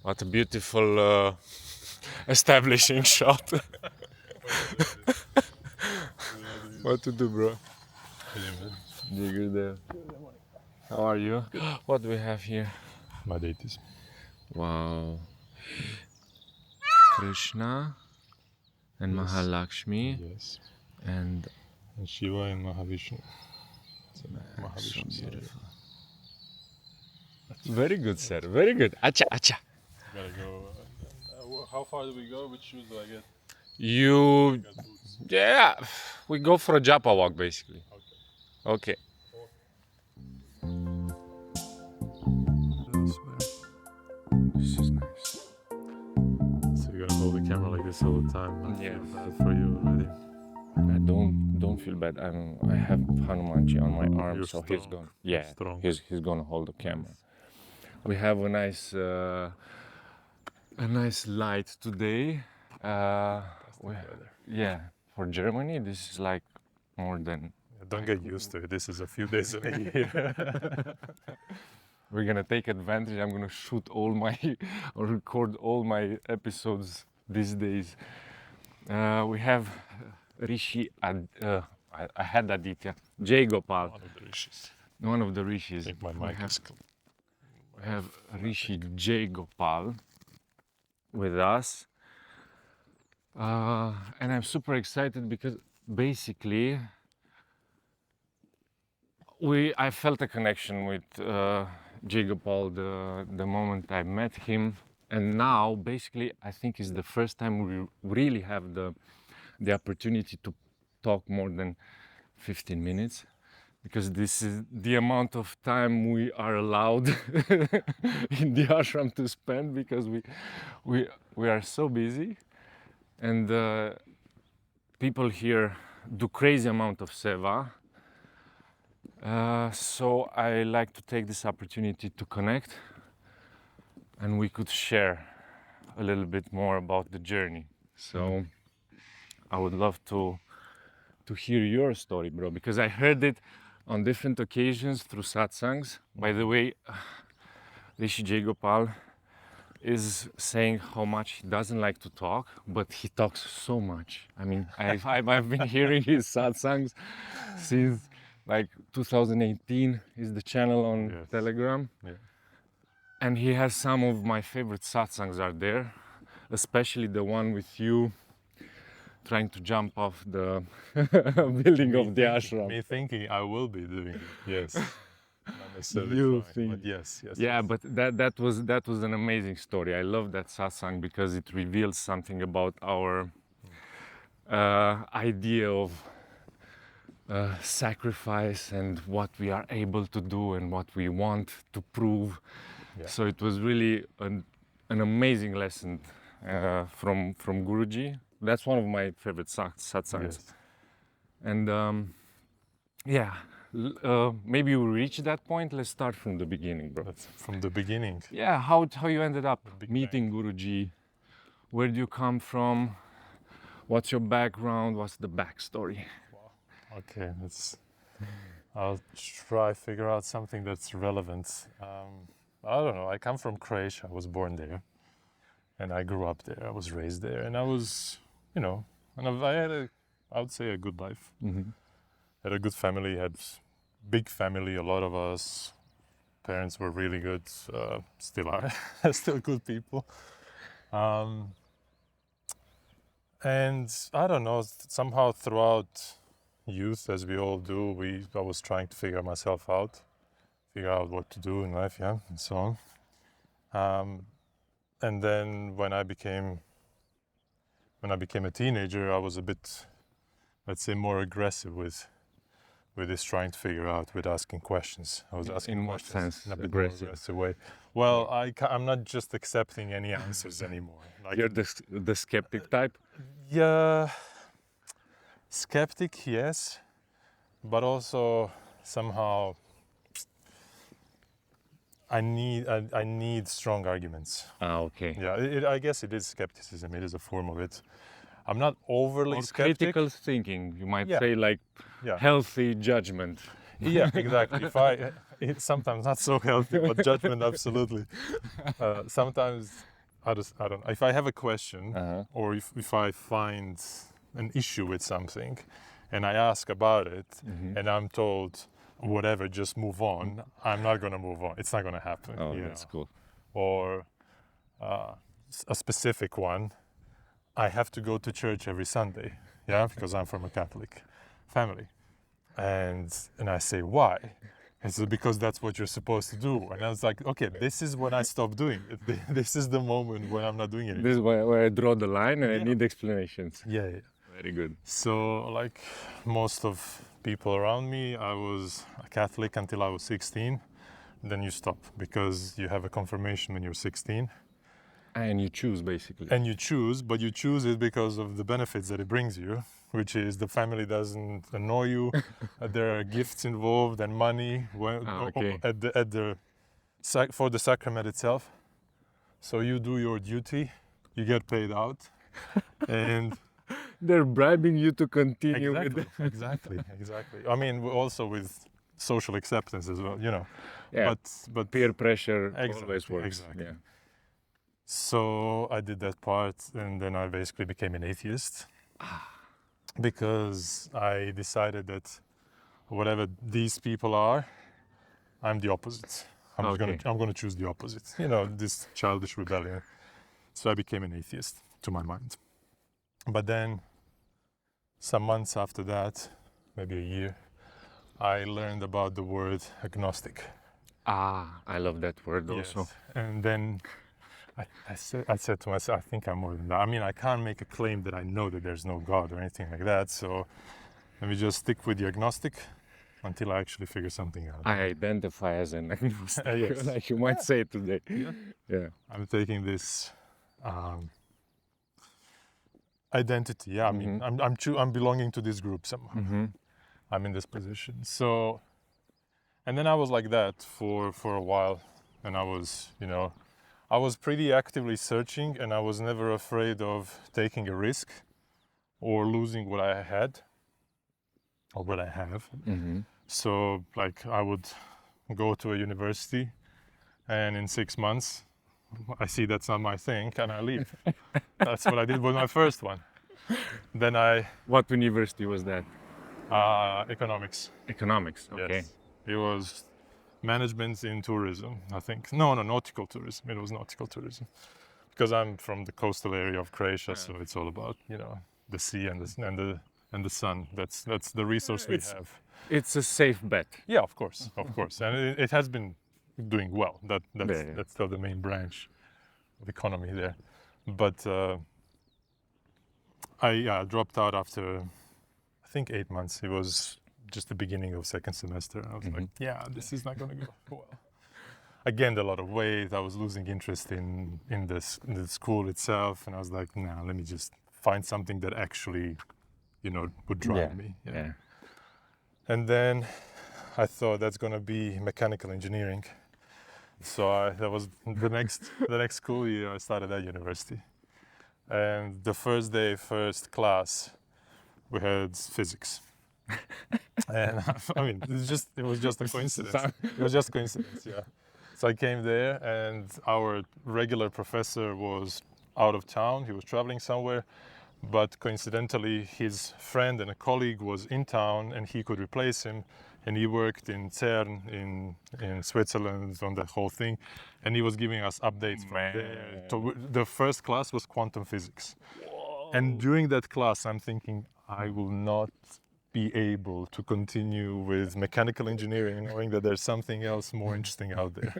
What a beautiful establishing shot. What to do, bro? Digger there. How are you? What do we have here? My deities. Wow. Krishna and Yes. Mahalakshmi Yes. and Shiva and Mahavishnu. So so Mahavishnu. beautiful. Very good, sir. Very good. Acha, acha. Gotta go. How far do we go? Which shoes do I get? You, Got boots. yeah, we go for a japa walk basically. Okay. This is nice. So you're gonna hold the camera like this all the time. I Yeah. feel bad for you already. I don't feel bad. I have Hanumanji on my arm, You're so strong. he's going. You're Yeah, strong. he's going to hold the camera. We have a nice light today. Yeah, for Germany, this is like more than. Don't get used to it. This is a few days in a year. We're gonna take advantage. I'm gonna shoot or record all my episodes these days. We have Rishi. I had Aditya Jaigopal, One of the rishis. one of the rishis. I think my mic is cool. We have Rishi Jaigopal with us, and I'm super excited because basically I felt a connection with Jaigopal the moment I met him, and now basically I think it's the first time we really have the opportunity to talk more than 15 minutes. Because this is the amount of time we are allowed in the ashram to spend, because we are so busy, and people here do crazy amount of seva. So I like to take this opportunity to connect, and we could share a little bit more about the journey. So I would love to hear your story, bro, because I heard it on different occasions through satsangs. By the way, Rishi Jaigopal is saying how much he doesn't like to talk, but he talks so much. I mean, I've been hearing his satsangs since like 2018 is the channel on Yes. Telegram. Yeah. And he has some of my favorite satsangs are there, especially the one with you trying to jump off the building of the ashram. Me thinking I will be doing it. Yes. Not necessarily You trying, think. but yes. Yeah, but that was an amazing story. I love that satsang because it reveals something about our idea of sacrifice and what we are able to do and what we want to prove. Yeah. So it was really an amazing lesson from Guruji. That's one of my favorite satsangs. Yes. And maybe we reach that point. Let's start from the beginning, bro. That's from the beginning. Yeah, how you ended up Big meeting Guruji? Where do you come from? What's your background? What's the backstory? Okay, I'll try figure out something that's relevant. I don't know. I come from Croatia. I was born there, and I grew up there. I was raised there, and I was, and I had I would say a good life. Mm-hmm. Had a good family. Had big family. A lot of us. Parents were really good. Still are. Still good people. And I don't know. Somehow throughout youth, as we all do, I was trying to figure myself out, figure out what to do in life, yeah, and so on. And then when I became a teenager, I was a bit, let's say, more aggressive with this trying to figure out, with asking questions. I was asking In what questions sense in a bit more aggressive? way. Well, I'm not just accepting any answers anymore. Like, You're the skeptic type? yeah, skeptic, yes, but also somehow I need strong arguments. Okay. Yeah, I guess it is skepticism. It is a form of it. I'm not overly Or skeptic. critical thinking, you might Yeah. say, like Yeah. healthy judgment. Yeah, exactly. It's sometimes not so healthy, but judgment absolutely. Sometimes I don't know. If I have a question Uh-huh. or if I find an issue with something and I ask about it and I'm told whatever, just move on, I'm not going to move on. It's not going to happen. Oh, you that's know. cool. Or a specific one, I have to go to church every Sunday, yeah, because I'm from a Catholic family. And I say, why? And so because that's what you're supposed to do. And I was like, okay, this is when I stop doing it. This is the moment when I'm not doing it This is anymore. where I draw the line and I Yeah. need explanations. Yeah, yeah. Very good. So like most of people around me, I was a Catholic until I was 16. Then you stop because you have a confirmation when you're 16. And you choose basically. And you choose, but you choose it because of the benefits that it brings you, which is the family doesn't annoy you. There are gifts involved and money okay. for the sacrament itself. So you do your duty, you get paid out, and They're bribing you to continue exactly, with exactly. I mean, also with social acceptance as well, you know. Yeah, But peer pressure Exactly, always works. exactly. Yeah. So I did that part, and then I basically became an atheist because I decided that whatever these people are, I'm the opposite. Okay. I'm gonna choose the opposite. You know, this childish rebellion. So I became an atheist, to my mind. But then, some months after that, maybe a year, I learned about the word agnostic. I love that word also. Yes. And then I said to myself, I think I'm more than that. I mean, I can't make a claim that I know that there's no God or anything like that. So let me just stick with the agnostic until I actually figure something out. I identify as an agnostic, Yes. like you might say today. Yeah. Yeah. I'm taking this identity. Yeah, I mean, I'm belonging to this group somehow. I'm in this position. So, and then I was like that for a while, and I was, you know, I was pretty actively searching, and I was never afraid of taking a risk or losing what I had or what I have. So, like, I would go to a university, and in 6 months, I see that's not my thing, and I leave. That's what I did with my first one. Then What university was that? economics. Economics. Okay. Yes. It was management in tourism, I think. No, nautical tourism. It was nautical tourism. Because I'm from the coastal area of Croatia, so it's all about, you know, the sea and the sun. That's the resource we have. It's a safe bet. Yeah, of course, and it has been doing well. Yeah. That's still the main branch of economy there. But I dropped out after, I think, 8 months. It was just the beginning of second semester. I was like, yeah, this is not going to go well. I gained a lot of weight. I was losing interest in the school itself, and I was like, nah, let me just find something that actually, you know, would drive me. Yeah. And then I thought that's going to be mechanical engineering. So that was the next school year. I started at university, and the first day, first class, we had physics. And I mean, it was just a coincidence. It was just coincidence, yeah. So I came there, and our regular professor was out of town. He was traveling somewhere, but coincidentally, his friend and a colleague was in town, and he could replace him. And he worked in CERN in Switzerland on the whole thing, and he was giving us updates from there. So the first class was quantum physics. Whoa. And during that class, I'm thinking, I will not be able to continue with mechanical engineering, knowing that there's something else more interesting out there.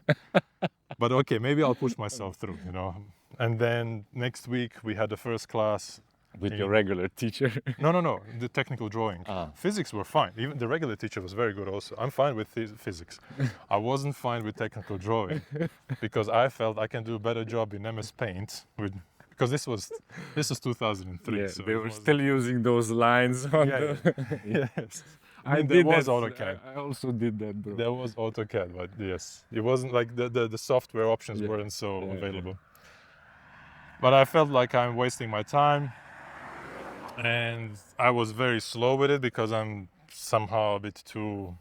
But okay, maybe I'll push myself through, you know. And then next week we had the first class. With your regular teacher? No, the technical drawing. Physics were fine. Even the regular teacher was very good also. I'm fine with physics. I wasn't fine with technical drawing because I felt I can do a better job in MS Paint because this was 2003. Yeah, so they were still using those lines on Yes. there was AutoCAD. I also did that, bro. There was AutoCAD, but yes, it wasn't like the software options weren't so available. But I felt like I'm wasting my time, and I was very slow with it because I'm somehow a bit too.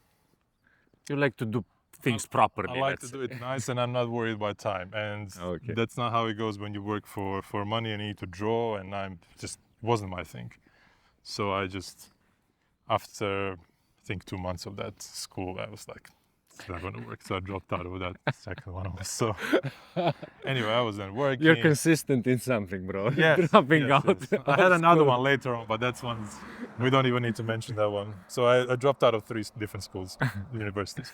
You like to do things properly. I like to do it nice, and I'm not worried about time. And Okay. that's not how it goes when you work for money and you need to draw. And it wasn't my thing. So I just, after I think 2 months of that school, I was like, it's not gonna work. So I dropped out of that second one. So anyway, I was then working. You're consistent in something, bro. Yes, Dropping yes, out. yes. I had another one later on, but that's one. We don't even need to mention that one. So I dropped out of 3 different schools, universities.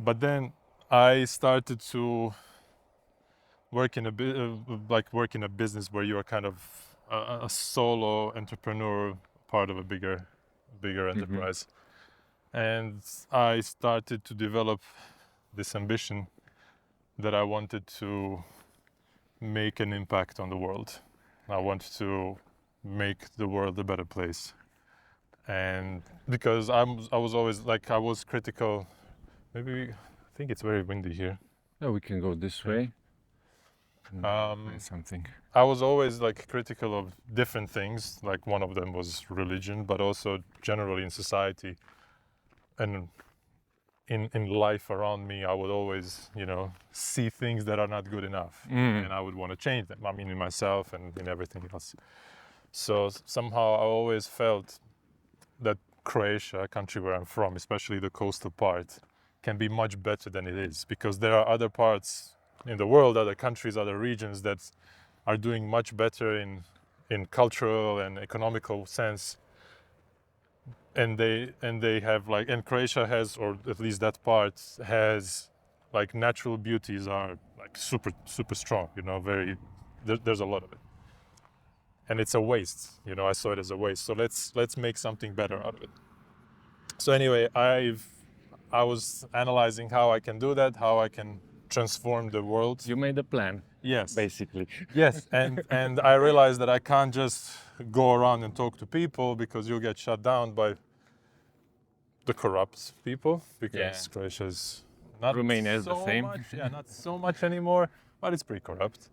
But then I started to work in work in a business where you are kind of a solo entrepreneur, part of a bigger enterprise. And I started to develop this ambition that I wanted to make an impact on the world. I wanted to make the world a better place. And because I was always I was critical. Maybe I think it's very windy here. Yeah, we can go this way. Something. I was always critical of different things. Like one of them was religion, but also generally in society and in life around me. I would always, see things that are not good enough, and I would want to change them. I mean, in myself and in everything else. So somehow I always felt that Croatia, a country where I'm from, especially the coastal part, can be much better than it is, because there are other parts in the world, other countries, other regions that are doing much better in cultural and economical sense. And they have and Croatia has, or at least that part has, natural beauties are super strong, there's a lot of it. And it's a waste, I saw it as a waste. So let's make something better out of it. So anyway, I was analyzing how I can do that, how I can transform the world. You made a plan. Yes. Basically. Yes, and I realized that I can't just go around and talk to people, because you'll get shut down by the corrupt people, because Croatia is not Romania is so the same. much, not so much anymore, but it's pretty corrupt.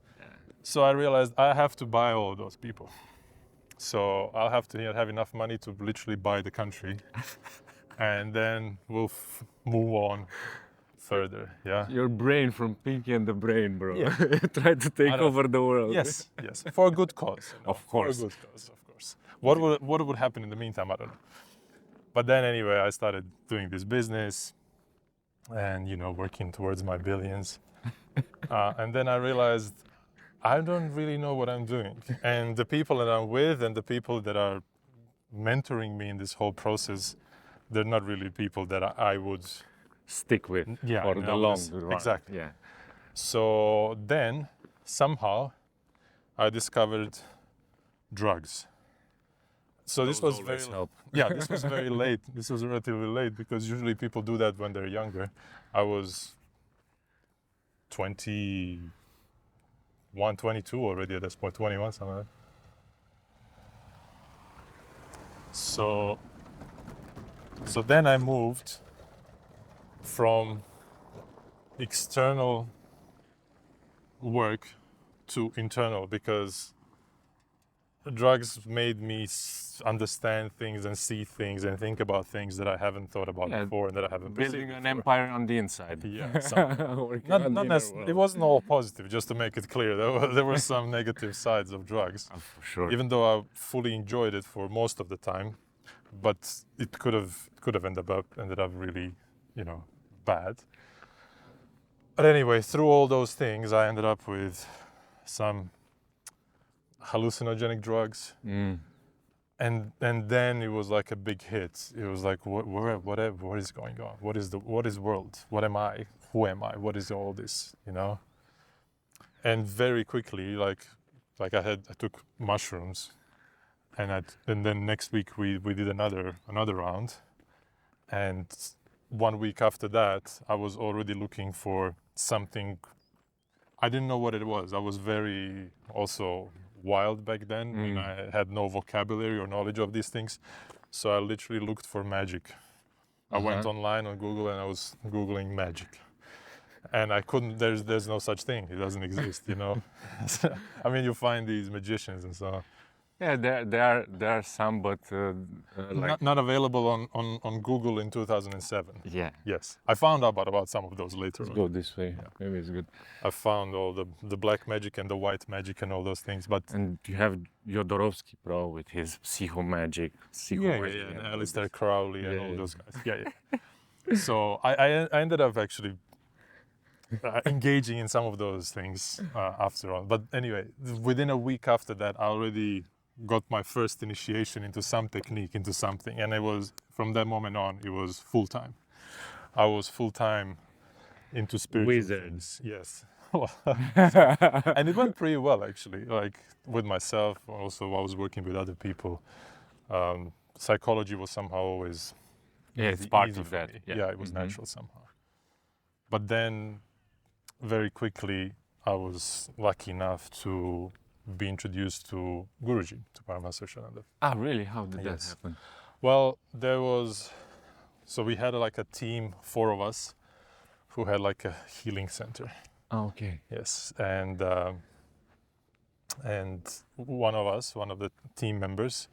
So I realized I have to buy all of those people. So I'll have to have enough money to literally buy the country, and then we'll move on further. Yeah. Your brain from Pinky and the Brain, bro. Yeah. Try to take over the world. Yes, for a good cause. Of course. For a good cause, of course. What would happen in the meantime, I don't know. But then anyway, I started doing this business, and working towards my billions. And then I realized I don't really know what I'm doing. And the people that I'm with and the people that are mentoring me in this whole process, they're not really people that I would stick with for the long run. Exactly. Yeah. So then somehow I discovered drugs. So this was very this was very late. This was relatively late, because usually people do that when they're younger. I was 21, 22 already at this point, 21, something like that. So then I moved from external work to internal, because drugs made me understand things and see things and think about things that I haven't thought about before, and that I haven't building before. an empire on the inside. Yeah, it wasn't all positive. Just to make it clear, there were some negative sides of drugs. Oh, for sure. Even though I fully enjoyed it for most of the time, but it could have ended up really, bad. But anyway, through all those things, I ended up with some hallucinogenic drugs, and then it was like a big hit. It was like, what is going on? What is world? What am I? Who am I? What is all this? And very quickly, I took mushrooms, and then next week we did another round, and 1 week after that, I was already looking for something. I didn't know what it was. I was very also wild back then, and I had no vocabulary or knowledge of these things. So I literally looked for magic. I went online on Google, and I was Googling magic. And I couldn't, there's no such thing. It doesn't exist, I mean, you find these magicians and so on. Yeah, there are some, but like Not available on Google in 2007. yeah. Yes, I found out about some of those later Let's on. go this way. Maybe it's good. I found all the black magic and the white magic and all those things, but And you have Jodorowsky, bro, with his psychomagic, and Aleister Crowley and all those guys. Yeah. So I ended up actually engaging in some of those things after all. But anyway, within a week after that, I already got my first initiation into some technique, into something, and it was from that moment on, it was full time. I was full time into spiritual Wizard. things. Yes. And it went pretty well actually. Like with myself, also I was working with other people. Psychology was somehow always it's part easy of for that. me. Yeah, It was natural somehow. But then, very quickly, I was lucky enough to be introduced to Guruji, to Paramahamsa Vishwananda. Ah, really? How did that Yes. happen? Well, so we had like a team, 4 of us, who had like a healing center. Oh, okay. Yes, and one of the team members,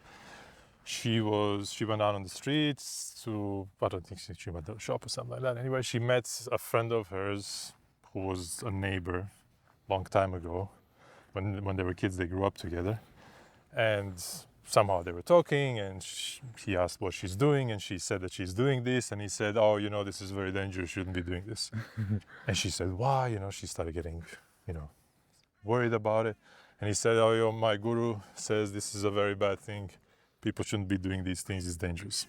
she went out on the streets to, I don't think she went to a shop or something like that. Anyway, she met a friend of hers who was a neighbor long time ago. When they were kids, they grew up together. And somehow they were talking, and he asked what she's doing, and she said that she's doing this, and he said, oh, this is very dangerous, you shouldn't be doing this. And she said, why? She started getting, worried about it. And he said, oh, my guru says this is a very bad thing. People shouldn't be doing these things, it's dangerous.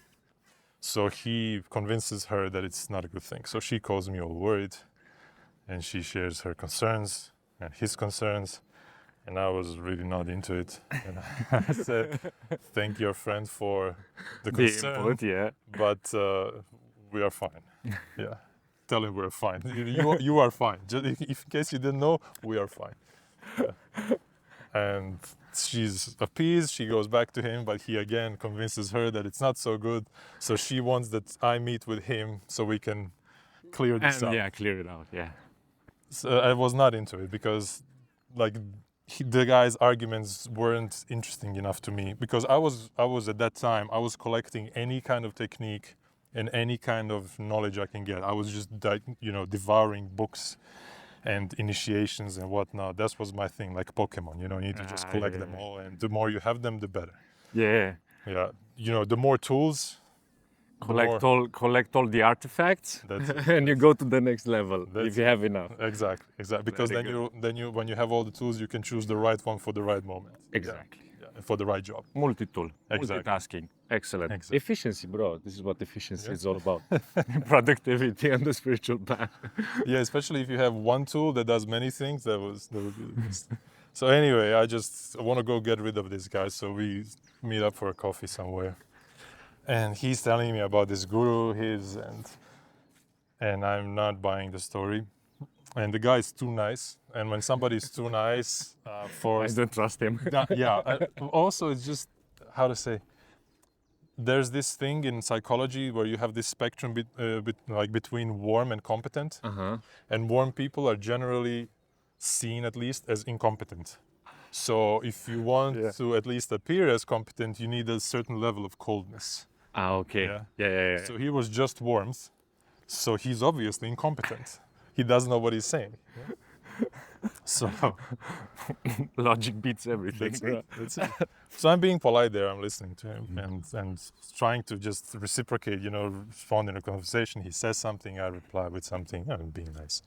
So he convinces her that it's not a good thing. So she calls me all worried, and she shares her concerns and his concerns. And I was really not into it. And I said, thank your friend for the concern, input, yeah. but we are fine. Yeah, tell him we're fine. You are fine. Just if in case you didn't know, we are fine. Yeah. And she's appeased, she goes back to him, but he again convinces her that it's not so good. So she wants that I meet with him so we can clear this out. Yeah, clear it out, yeah. So I was not into it because the guy's arguments weren't interesting enough to me, because I was at that time, I was collecting any kind of technique and any kind of knowledge I can get. I was just devouring books and initiations and whatnot. That was my thing, like Pokemon, you need to just collect them all, and the more you have them, the better. Yeah. The more tools, Collect all the artifacts, That's it. and you go to the next level That's if you have enough. Exactly. Because Very then you when you have all the tools, you can choose the right one for the right moment. Exactly. Yeah, and for the right job. Multi-tool, Exactly. multitasking. Excellent. Exactly. Efficiency, bro. This is what efficiency is all about. Productivity and the spiritual path. Yeah, especially if you have one tool that does many things, that would be the best. So anyway, I want to go get rid of this guy, so we meet up for a coffee somewhere. And he's telling me about this guru and I'm not buying the story. And the guy is too nice. And when somebody is too nice, I don't trust him. Also, it's just, how to say, there's this thing in psychology where you have this spectrum between warm and competent. And warm people are generally seen, at least, as incompetent. So if you want to at least appear as competent, you need a certain level of coldness. Ah, okay. Yeah. So he was just warmth. So he's obviously incompetent. He doesn't know what he's saying. So logic beats everything. That's it. So I'm being polite there. I'm listening to him and trying to just reciprocate. Respond in a conversation. He says something, I reply with something. I'm being nice.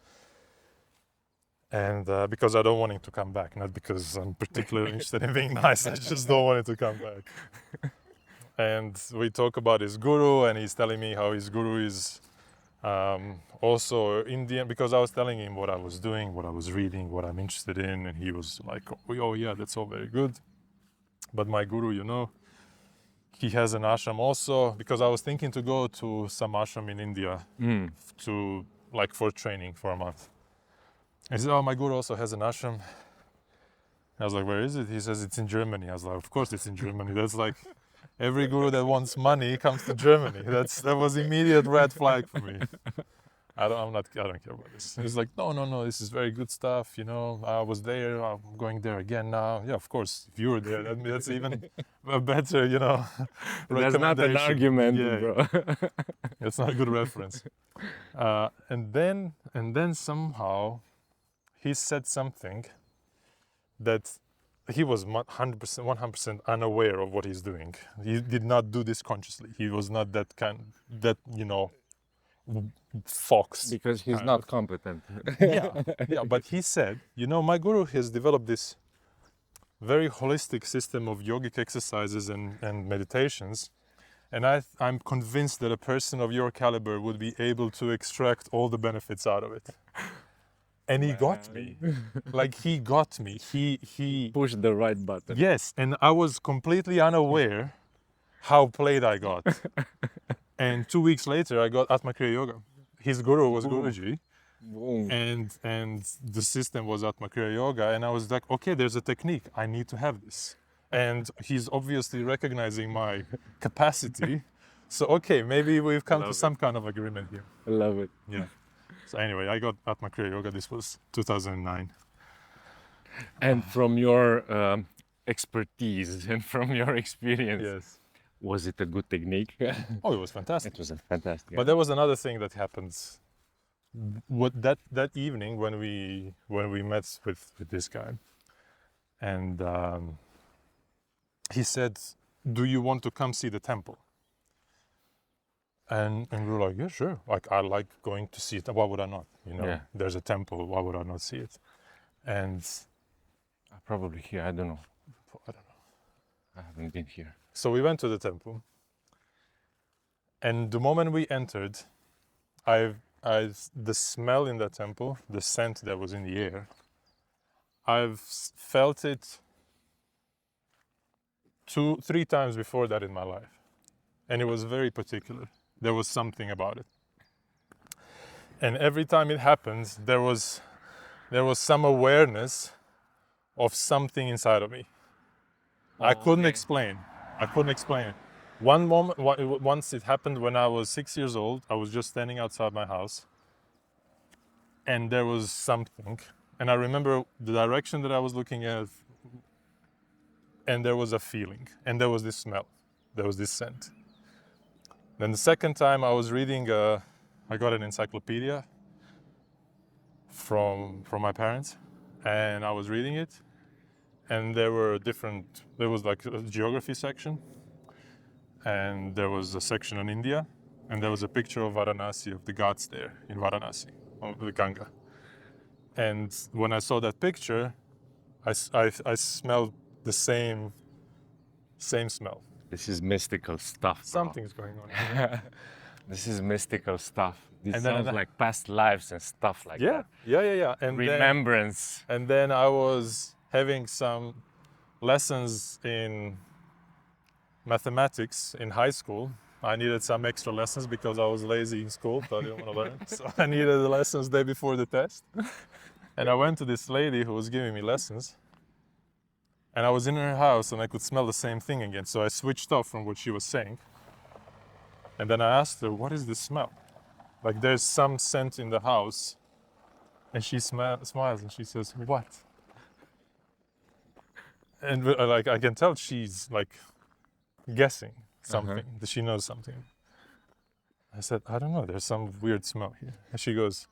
And because I don't want him to come back, not because I'm particularly interested in being nice. I just don't want him to come back. And we talk about his guru, and he's telling me how his guru is also Indian, because I was telling him what I was doing, what I was reading, what I'm interested in, and he was like, oh yeah, that's all very good. But my guru, he has an ashram also, because I was thinking to go to some ashram in India for training for a month. He said, oh, my guru also has an ashram. I was like, where is it? He says, it's in Germany. I was like, of course it's in Germany. That's like, every guru that wants money comes to Germany. That was immediate red flag for me. I don't care about this. He's like, no, this is very good stuff. I was there. I'm going there again now. Yeah, of course. If you were there, that's even a better, That's not an recommendation. argument, Yeah, bro. it's not a good reference. And then somehow he said something that he was 100% unaware of what he's doing. He did not do this consciously. He was not that fox. Because he's kind not of. competent. Yeah. But he said, my guru has developed this very holistic system of yogic exercises and meditations. And I'm convinced that a person of your caliber would be able to extract all the benefits out of it. And he got me. Like, he got me. He Push the right button. Yes, and I was completely unaware how played I got. And 2 weeks later, I got Atma Kriya Yoga. His guru was Guruji, Boom. and the system was Atma Kriya Yoga. And I was like, okay, there's a technique. I need to have this. And he's obviously recognizing my capacity. So, okay, maybe we've come to some kind of agreement here. I love it. Yeah. So anyway, I got Atma Kriya Yoga. This was 2009. And from your expertise and from your experience, Yes. was it a good technique? Oh, it was fantastic. It was a fantastic. But there was another thing that happened. That evening when we met with this guy, and he said, "Do you want to come see the temple?" And we were like, "Yeah, sure. Like, I like going to see it. Why would I not? Yeah. There's a temple. Why would I not see it?" And Probably here. I don't know. I don't know. I haven't been here. So we went to the temple, and the moment we entered, the smell in the temple, the scent that was in the air, I've felt it 2-3 times before that in my life, and it was very particular. There was something about it, and every time it happened, there was some awareness of something inside of me. I couldn't explain it. One moment, once it happened when I was 6 years old. I was just standing outside my house, and there was something, and I remember the direction that I was looking at, and there was a feeling, and there was this smell, there was this scent. Then the second time I was reading, I got an encyclopedia from my parents, and I was reading it, and there was like a geography section, and there was a section on India, and there was a picture of Varanasi, of the ghats there in Varanasi, of the Ganga. And when I saw that picture, I smelled the same smell. This is mystical stuff. Bro. Something's going on here. This is mystical stuff. This And then- sounds like past lives and stuff like that. Yeah. And Remembrance. then I was having some lessons in mathematics in high school. I needed some extra lessons because I was lazy in school, so I didn't want to learn. So I needed the lessons day before the test. And I went to this lady who was giving me lessons. And I was in her house and I could smell the same thing again. So I switched off from what she was saying. And then I asked her, what is this smell? Like, there's some scent in the house. And she smiles and she says, what? And like, I can tell she's like guessing something, that she knows something. I said, I don't know, there's some weird smell here. And she goes,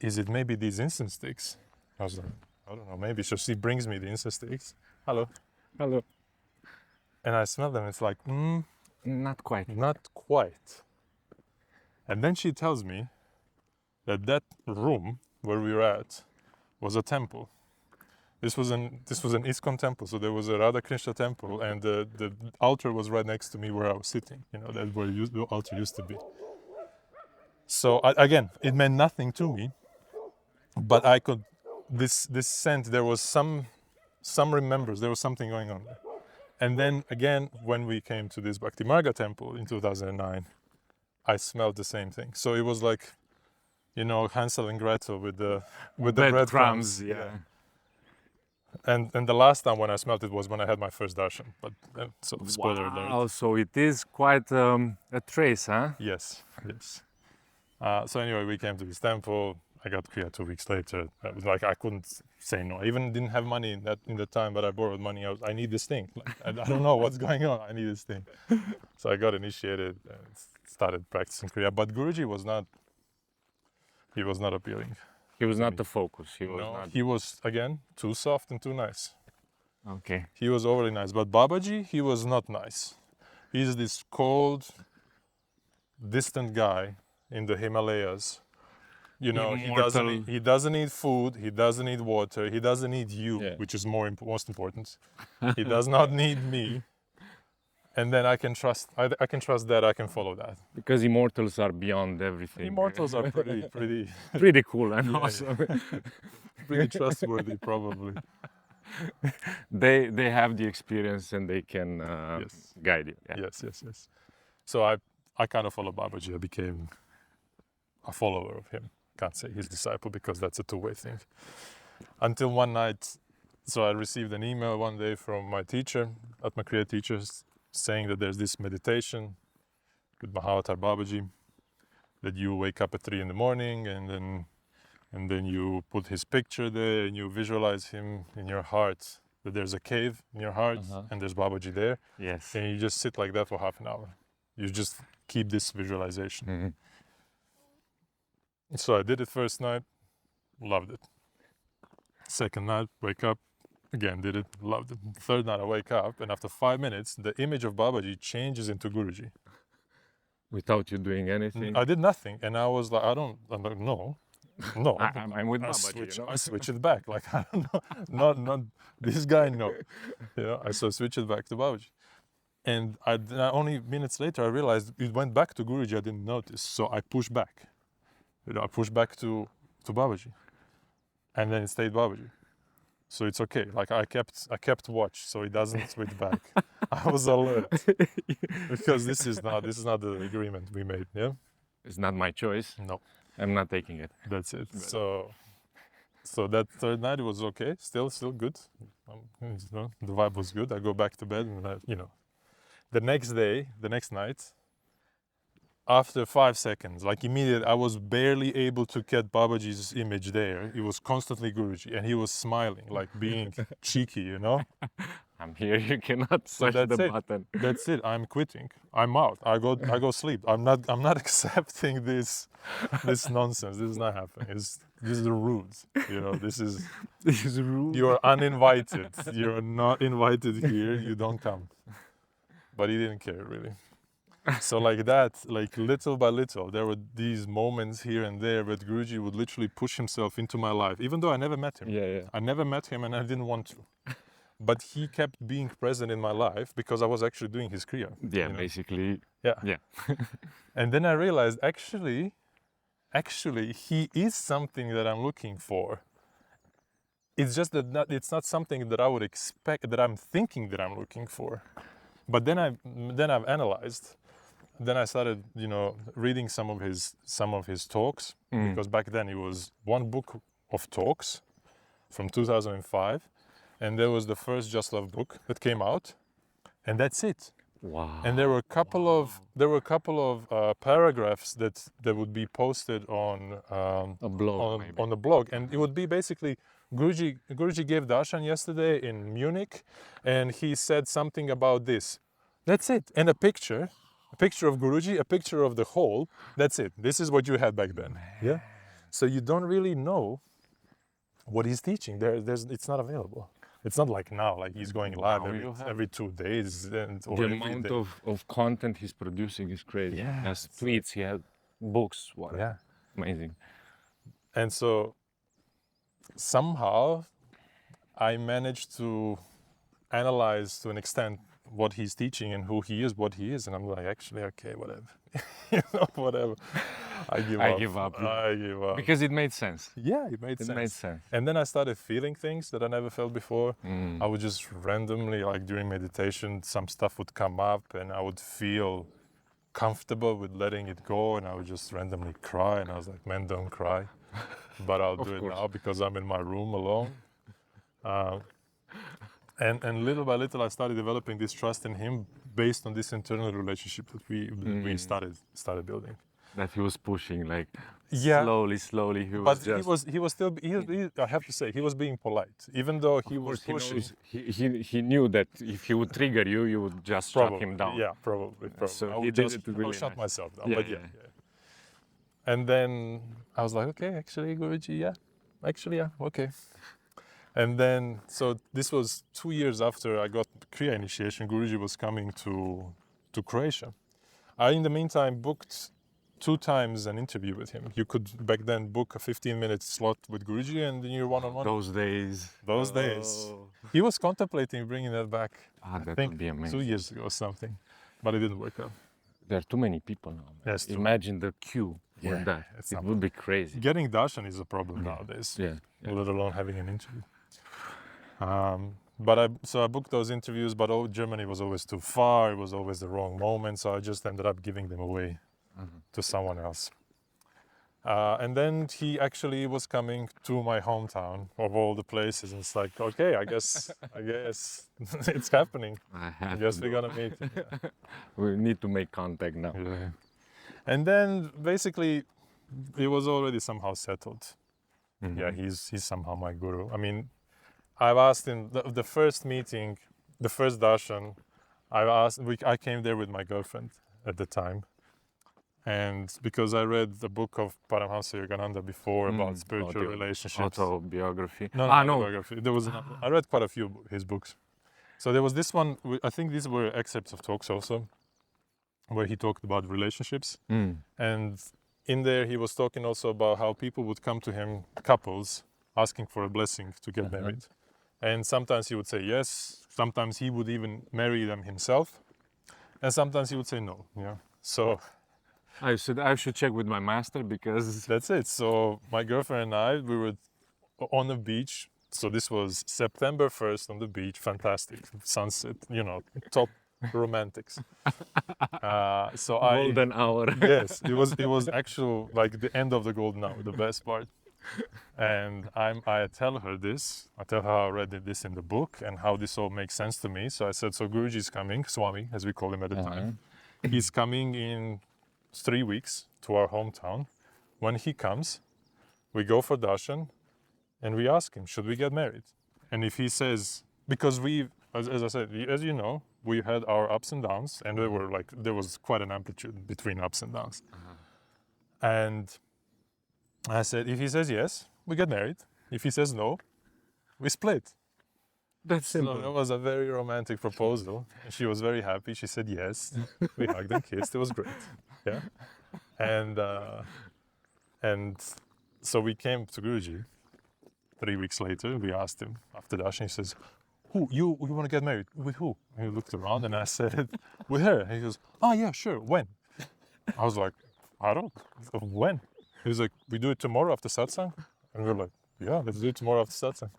is it maybe these incense sticks? I was like, I don't know, maybe. So she brings me the incense sticks. Hello. And I smell them. It's like, Not quite. not quite. And then she tells me that room where we were at was a temple. This was an ISKCON temple, so there was a Radha Krishna temple, and the altar was right next to me where I was sitting. That's where the altar used to be. So again, it meant nothing to me, but I could this scent. There was some remembrance. There was something going on there. And then again, when we came to this Bhakti Marga temple in 2009, I smelled the same thing. So it was like, Hansel and Gretel with the breadcrumbs. Yeah. And the last time when I smelled it was when I had my first darshan. But so spoiler alert. Wow, so it is quite a trace, huh? Yes. So anyway, we came to this temple. I got Kriya 2 weeks later. It was like I couldn't say no. I even didn't have money in the time, but I borrowed money. I need this thing. Like, I don't know what's going on. I need this thing. So I got initiated and started practicing Kriya. But Guruji was not appealing. He was to not me. the focus. He was No, not. he was again too soft and too nice. Okay. He was overly nice. But Babaji, he was not nice. He's this cold, distant guy in the Himalayas. You know, Immortal. he doesn't need food, he doesn't need water, he doesn't need you, Yeah. which is most important. He does not need me. And then I can trust that, I can follow that. Because immortals are beyond everything. Immortals are pretty Pretty cool and Yeah. awesome. pretty trustworthy probably. They have the experience and they can Yes. guide you. Yeah. Yes. So I kind of followed Babaji. I became a follower of him. Can't say his disciple because that's a two-way thing. Until one night, so I received an email one day from my teacher, my Kriya teacher, saying that there's this meditation with Mahavatar Babaji, that you wake up at 3 in the morning and then you put his picture there and you visualize him in your heart, that there's a cave in your heart and there's Babaji there. Yes. And you just sit like that for half an hour. You just keep this visualization. Mm-hmm. So I did it first night, loved it. Second night, wake up, again did it, loved it. Third night I wake up and after 5 minutes, the image of Babaji changes into Guruji. Without you doing anything. I did nothing and I was like, I'm like, no. I'm with Babaji. I switch it back. Like, I don't know, not this guy, no. You know, I switch it back to Babaji. And only minutes later I realized it went back to Guruji, I didn't notice. So I pushed back. You know, I pushed back to Babaji. And then it stayed Babaji. So it's okay. Like I kept watch so it doesn't switch back. I was alert. Because this is not the agreement we made, yeah? It's not my choice. No. I'm not taking it. That's it. So that third night it was okay. Still good. You know, the vibe was good. I go back to bed and the next night, after 5 seconds, like immediately, I was barely able to get Babaji's image there. It was constantly Guruji, and he was smiling, like being cheeky, you know. I'm here. You cannot push the button. That's it. I'm quitting. I'm out. I go sleep. I'm not accepting this nonsense. This is not happening. This is rude. You know. This is rude. You are uninvited. You are not invited here. You don't come. But he didn't care really. So like that, like little by little, there were these moments here and there where Guruji would literally push himself into my life, even though I never met him. Yeah. I never met him and I didn't want to. But he kept being present in my life because I was actually doing his Kriya. Yeah, basically. Yeah. And then I realized actually he is something that I'm looking for. It's just that it's not something that I would expect, that I'm thinking that I'm looking for. But then I've analyzed. Then I started, reading some of his talks, because back then it was one book of talks from 2005, and there was the first Just Love book that came out, and that's it. Wow. And there were a couple of paragraphs that would be posted on a blog, on the blog, and it would be basically Guruji gave darshan yesterday in Munich, and he said something about this. That's it, and a picture of Guruji, a picture of the whole. That's it. This is what you had back then. Yeah. So you don't really know what he's teaching. It's not available. It's not like now, like he's going live every 2 days. The amount of content he's producing is crazy. Yeah. He has tweets, he has books, whatever. Yeah. Amazing. And so somehow I managed to analyze to an extent what he's teaching and who he is, what he is. And I'm like, actually, okay, whatever. Whatever. I give up. Because it made sense. Yeah, it made sense. And then I started feeling things that I never felt before. I would just randomly, like during meditation, some stuff would come up and I would feel comfortable with letting it go, and I would just randomly cry. And I was like, man, don't cry. But I'll do it now because I'm in my room alone. And little by little, I started developing this trust in him based on this internal relationship that we started building. That he was pushing, like Yeah, slowly. He was but just. he was still I have to say he was being polite, even though he Of was course, he pushing. knows. He knew that if he would trigger you, you would just shut him down. Yeah, probably. So I he would did just it really shut nice. myself down. Yeah, But yeah. And then I was like, okay, actually, Guruji, yeah, okay. And then, so this was 2 years after I got Kriya initiation. Guruji was coming to Croatia. I, in the meantime, booked 2 times an interview with him. You could back then book a 15-minute slot with Guruji and then you're one-on-one. Those days. Those days. He was contemplating bringing that back. That think would be amazing. 2 years ago or something, but it didn't work out. There are too many people now. Yes, true. Imagine the queue for that. It's It would be crazy. Getting darshan is a problem nowadays. Yeah. Let alone having an interview. But I booked those interviews, but Germany was always too far. It was always the wrong moment, so I just ended up giving them away to someone else. And then he actually was coming to my hometown of all the places, and it's like, okay, I guess it's happening. I guess we're gonna meet. Yeah. We need to make contact now. Yeah. And then basically, it was already somehow settled. Yeah, he's somehow my guru. I mean, I've asked him the first meeting, the first darshan. I came there with my girlfriend at the time, and because I read the book of Paramahamsa Vishwananda before about spiritual relationships. Autobiography. No, autobiography. There was I read quite a few his books. So there was this one. I think these were excerpts of talks also, where he talked about relationships, and in there he was talking also about how people would come to him, couples, asking for a blessing to get married. And sometimes he would say yes, sometimes he would even marry them himself, and sometimes he would say no. Yeah. So I should check with my master because that's it. So my girlfriend and I, we were on the beach. So this was September 1st on the beach, fantastic sunset, top romantics. So golden hour. Yes, it was actual like the end of the golden hour, the best part. And I tell her this. I tell her how I read this in the book and how this all makes sense to me. So I said, so Guruji is coming, Swami, as we call him at the time. He's coming in 3 weeks to our hometown. When he comes, we go for darshan and we ask him, should we get married? And if he says, because we, as I said, as you know, we had our ups and downs, and there was quite an amplitude between ups and downs. And I said, if he says yes, we get married. If he says no, we split. That's simple. So that was a very romantic proposal. She was very happy. She said yes. We hugged and kissed. It was great. Yeah. And so we came to Guruji 3 weeks later. We asked him after darshan. He says, "Who you want to get married with? Who?" And he looked around, and I said, "With her." And he goes, "Oh yeah, sure. When?" I was like, "I don't know. When?" He was like, "We do it tomorrow after satsang." And we were like, "Yeah, let's do it tomorrow after satsang."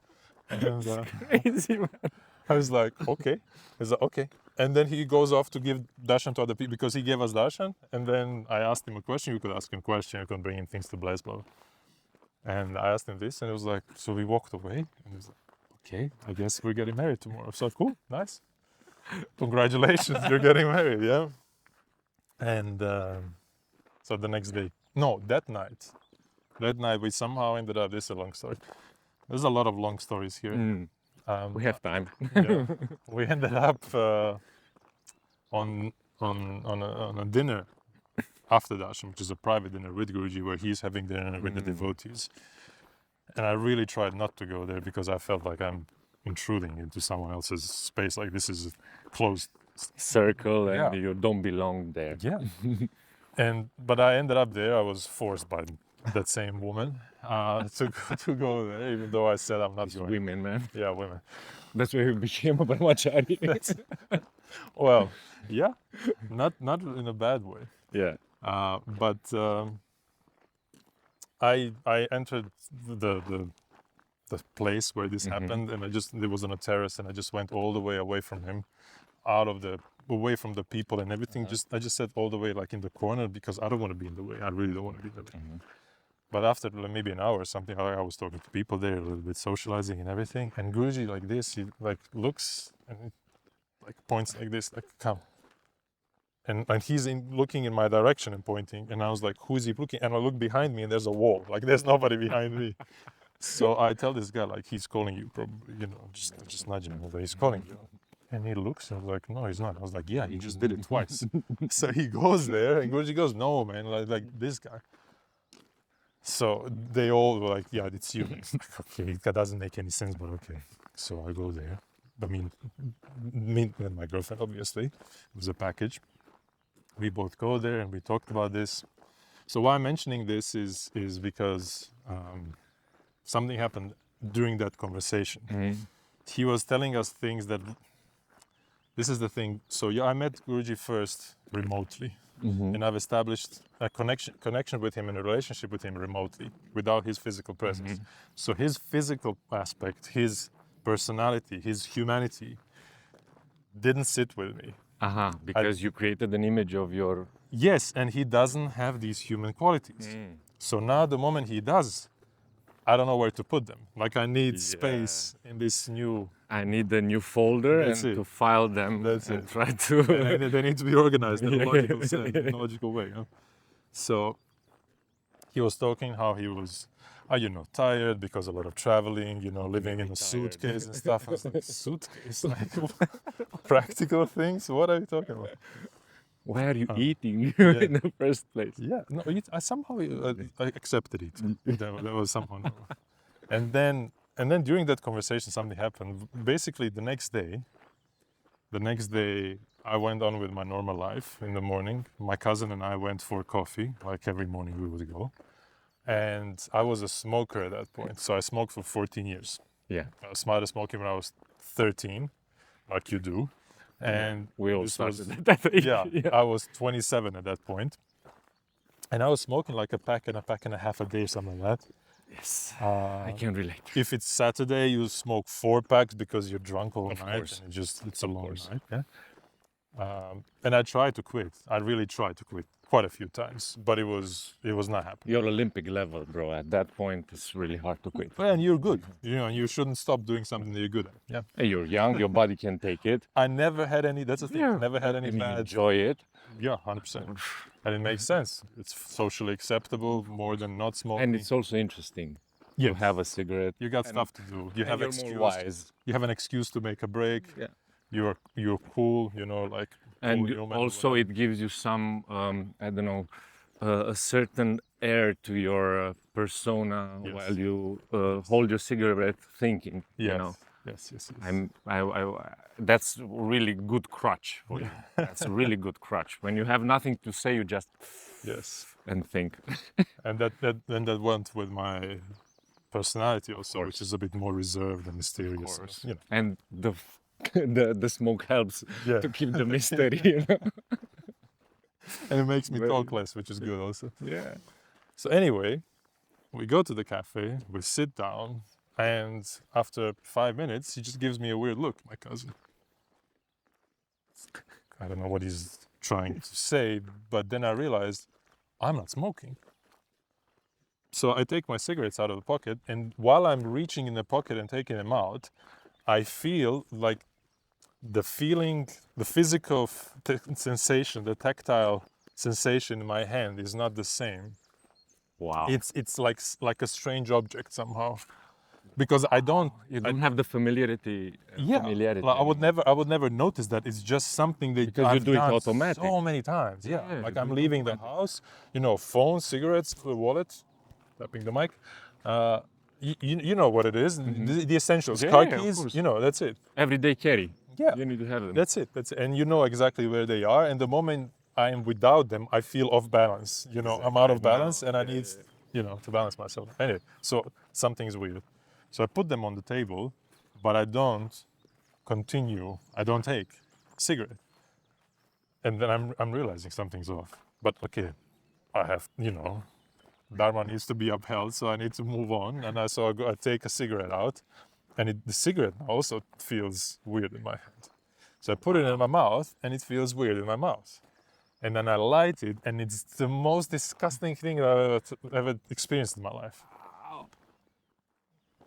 And Crazy, man. I was like, "Okay." He's like, "Okay." And then he goes off to give darshan to other people because he gave us darshan. And then I asked him a question. You could ask him a question. You could bring him things to bless, blah. And I asked him this, and it was like, so we walked away. And he was like, "Okay, I guess we're getting married tomorrow." So cool, nice. Congratulations, you're getting married, yeah. And so the next day, no, that night we somehow ended up. This is a long story. There's a lot of long stories here. We have time. Yeah. We ended up on a dinner after darshan, which is a private dinner with Guruji, where he's having dinner with the devotees. And I really tried not to go there because I felt like I'm intruding into someone else's space. Like this is a closed circle, and you don't belong there. Yeah. But I ended up there. I was forced by that same woman to go there, even though I said I'm not going. Women, man. Yeah, women. That's why you became a brahmachari. Well, yeah, not in a bad way. Yeah. But I entered the place where this happened, and it was on a terrace, and I just went all the way away from him, away from the people and everything. I just sat all the way like in the corner because I don't want to be in the way. I really don't want to be in the way. But after maybe an hour or something, I was talking to people there, a little bit socializing and everything. And Guruji like this, he like looks and he, like points like this, like come. and he's looking in my direction and pointing, and I was like, who is he looking? And I look behind me, and there's a wall. Like there's nobody behind me. So I tell this guy, like, he's calling you, probably, just nudge him. Like, he's calling you. And he looks and I was like, no, he's not. I was like, yeah, he just did it twice. So he goes there and Guruji goes, no, man, like this guy. So they all were like, yeah, it's you. It's like, okay, that doesn't make any sense, but okay. So I go there. I mean, me and my girlfriend, obviously. It was a package. We both go there and we talked about this. So why I'm mentioning this is because something happened during that conversation. He was telling us things that, this is the thing. So yeah, I met Guruji first remotely, and I've established a connection with him and a relationship with him remotely, without his physical presence. So his physical aspect, his personality, his humanity didn't sit with me. Because you created an image of your... Yes, and he doesn't have these human qualities. So now the moment he does, I don't know where to put them. Like I need space in this new... I need a new folder and to file them and try to... and they need to be organized in a logical way. Huh? So he was talking how he was, tired because a lot of traveling, living in a suitcase and stuff. I was like, suitcase? Like, practical things? What are you talking about? Why are you eating in the first place? Yeah, no, I somehow I accepted it. That was somehow. And then during that conversation, something happened. Basically, the next day, I went on with my normal life in the morning. My cousin and I went for coffee, like every morning we would go. And I was a smoker at that point. So I smoked for 14 years. Yeah. I started smoking when I was 13, like you do. And we all started at that age. Yeah, I was 27 at that point. And I was smoking like a pack and a half a day, something like that. Yes, I can relate. If it's Saturday, you smoke 4 packs because you're drunk all night. And it's a long night. Yeah. And I tried to quit. I really tried to quit quite a few times, but it was not happening. Your Olympic level, bro. At that point, it's really hard to quit. And you're good. You shouldn't stop doing something that you're good at. Yeah. Hey, you're young. Your body can take it. I never had any. That's the thing. I never had any bad. Enjoy it. Yeah, 100%. And it makes sense. It's socially acceptable more than not smoking. And it's also interesting. You have a cigarette. You got stuff to do. You have excuse. More wise. You have an excuse to make a break. Yeah. You're cool. Like. And also it gives you some a certain air to your persona while you hold your cigarette thinking. Yes. Yes. That's really good crutch for you. That's a really good crutch. When you have nothing to say, you just and think. And that went with my personality also, which is a bit more reserved and mysterious. Of course. And the smoke helps to keep the mystery. And it makes me talk less, which is good also. Yeah. So anyway, we go to the cafe, we sit down, and after 5 minutes, he just gives me a weird look, my cousin. I don't know what he's trying to say, but then I realized I'm not smoking. So I take my cigarettes out of the pocket, and while I'm reaching in the pocket and taking them out, I feel like the physical sensation, the tactile sensation in my hand is not the same. Wow. It's like a strange object somehow, because I don't have the familiarity. Like I would never notice that. It's just something that because I've done automatic so many times. Yeah. Like I'm leaving the house, phone, cigarettes, wallet, tapping the mic. You know what it is, the essentials, car keys, that's it. Everyday carry. Yeah. You need to have them. That's it. And you know exactly where they are. And the moment I am without them, I feel off balance. I'm out of balance and I need, to balance myself. Anyway, so something's weird. So I put them on the table, but I don't take a cigarette. And then I'm realizing something's off. But okay, I have, Dharma needs to be upheld, so I need to move on. And I take a cigarette out, and the cigarette also feels weird in my hand. So I put it in my mouth, and it feels weird in my mouth. And then I light it, and it's the most disgusting thing that I've ever experienced in my life.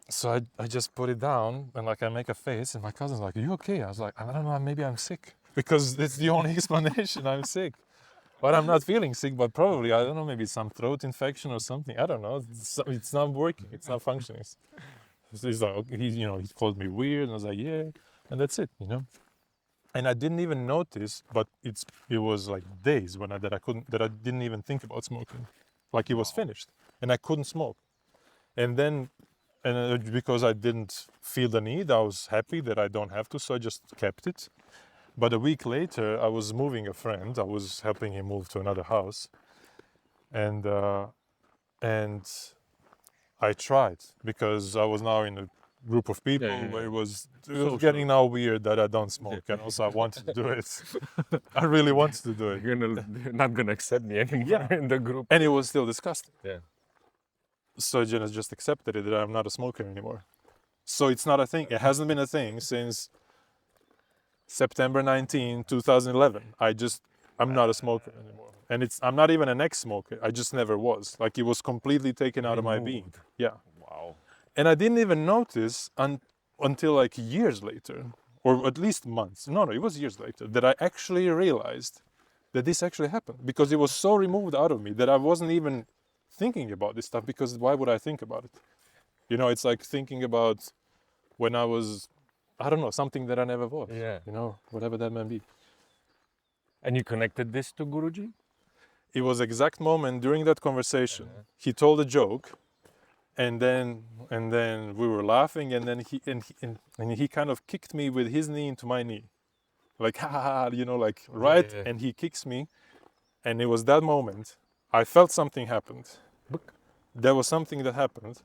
So I just put it down, and I make a face, and my cousin's like, "Are you okay?" I was like, "I don't know, maybe I'm sick." because it's the only explanation. I'm sick. But I'm not feeling sick, but probably, I don't know, maybe some throat infection or something. I don't know. It's not working. It's not functioning. So he's like, okay, he called me weird. And I was like, yeah. And that's it, And I didn't even notice, but it was like days that I didn't even think about smoking. Like it was finished and I couldn't smoke. And then, because I didn't feel the need, I was happy that I don't have to, so I just kept it. But a week later, I was moving a friend. I was helping him move to another house, and I tried because I was now in a group of people where it was getting now weird that I don't smoke, and also I wanted to do it. I really wanted to do it. You're not gonna accept me anymore in the group. And it was still disgusting. Yeah. So just accepted it that I'm not a smoker anymore. So it's not a thing. It hasn't been a thing since September 19, 2011. I'm not a smoker anymore. And I'm not even an ex-smoker. I just never was. Like it was completely taken out of my being. Yeah. Wow. And I didn't even notice until like years later, or at least months. No, it was years later that I actually realized that this actually happened, because it was so removed out of me that I wasn't even thinking about this stuff, because why would I think about it? It's like thinking about when I was, I don't know, something that I never was. Yeah. Whatever that may be. And you connected this to Guruji? It was exact moment during that conversation. He told a joke, and then we were laughing, and then he kind of kicked me with his knee into my knee, like ha ha ha, like right, Yeah. and he kicks me, and it was that moment I felt something happened. There was something that happened,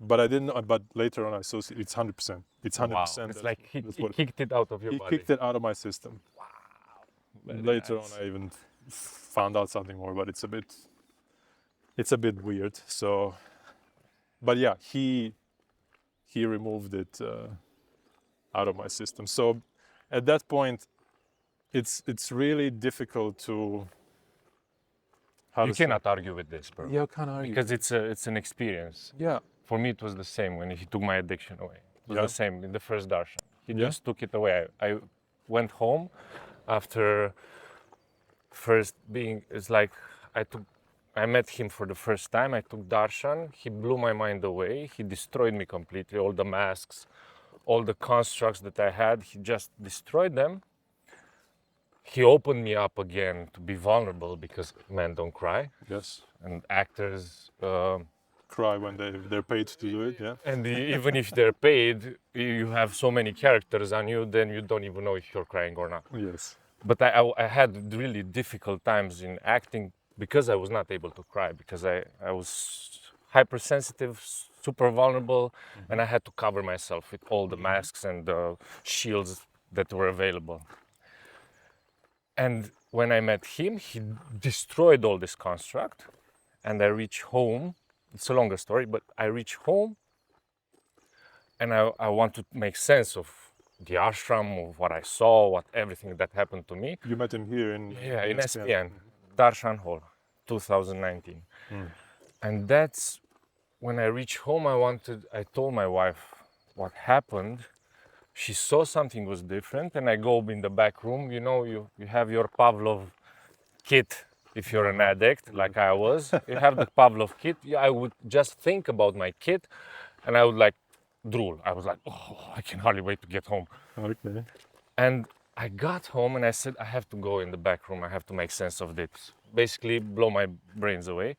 but I didn't know. But later on, I associate it's 100%. It's 100%. Wow. It's like he kicked it out of your body. He kicked it out of my system. Wow. Later on, I even found out something more, but it's a bit weird. So, but yeah, he removed it out of my system. So, at that point, it's really difficult to. You cannot argue with this, bro. Yeah, can't argue. Because it's an experience. Yeah. For me, it was the same when he took my addiction away. It was Yeah. the same in the first darshan. He just took it away. I went home after first being. It's like I met him for the first time. I took darshan. He blew my mind away. He destroyed me completely. All the masks, all the constructs that I had, he just destroyed them. He opened me up again to be vulnerable, because men don't cry. Yes. And actors cry when they're paid to do it. Yeah. And even if they're paid, you have so many characters on you, then you don't even know if you're crying or not. Yes. But I had really difficult times in acting because I was not able to cry, because I was hypersensitive, super vulnerable, and I had to cover myself with all the masks and the shields that were available. And when I met him, he destroyed all this construct, and I reached home. It's a longer story, but I reached home, and I want to make sense of the ashram, of what I saw, everything that happened to me. You met him here in SPN, Darshan Hall, 2019. And that's when I reached home. I told my wife what happened. She saw something was different, and I go in the back room. You have your Pavlov kit if you're an addict, like I was. You have the Pavlov kit. I would just think about my kit, and I would like drool. I was like, oh, I can hardly wait to get home. Okay. And I got home, and I said, I have to go in the back room. I have to make sense of this. Basically, blow my brains away.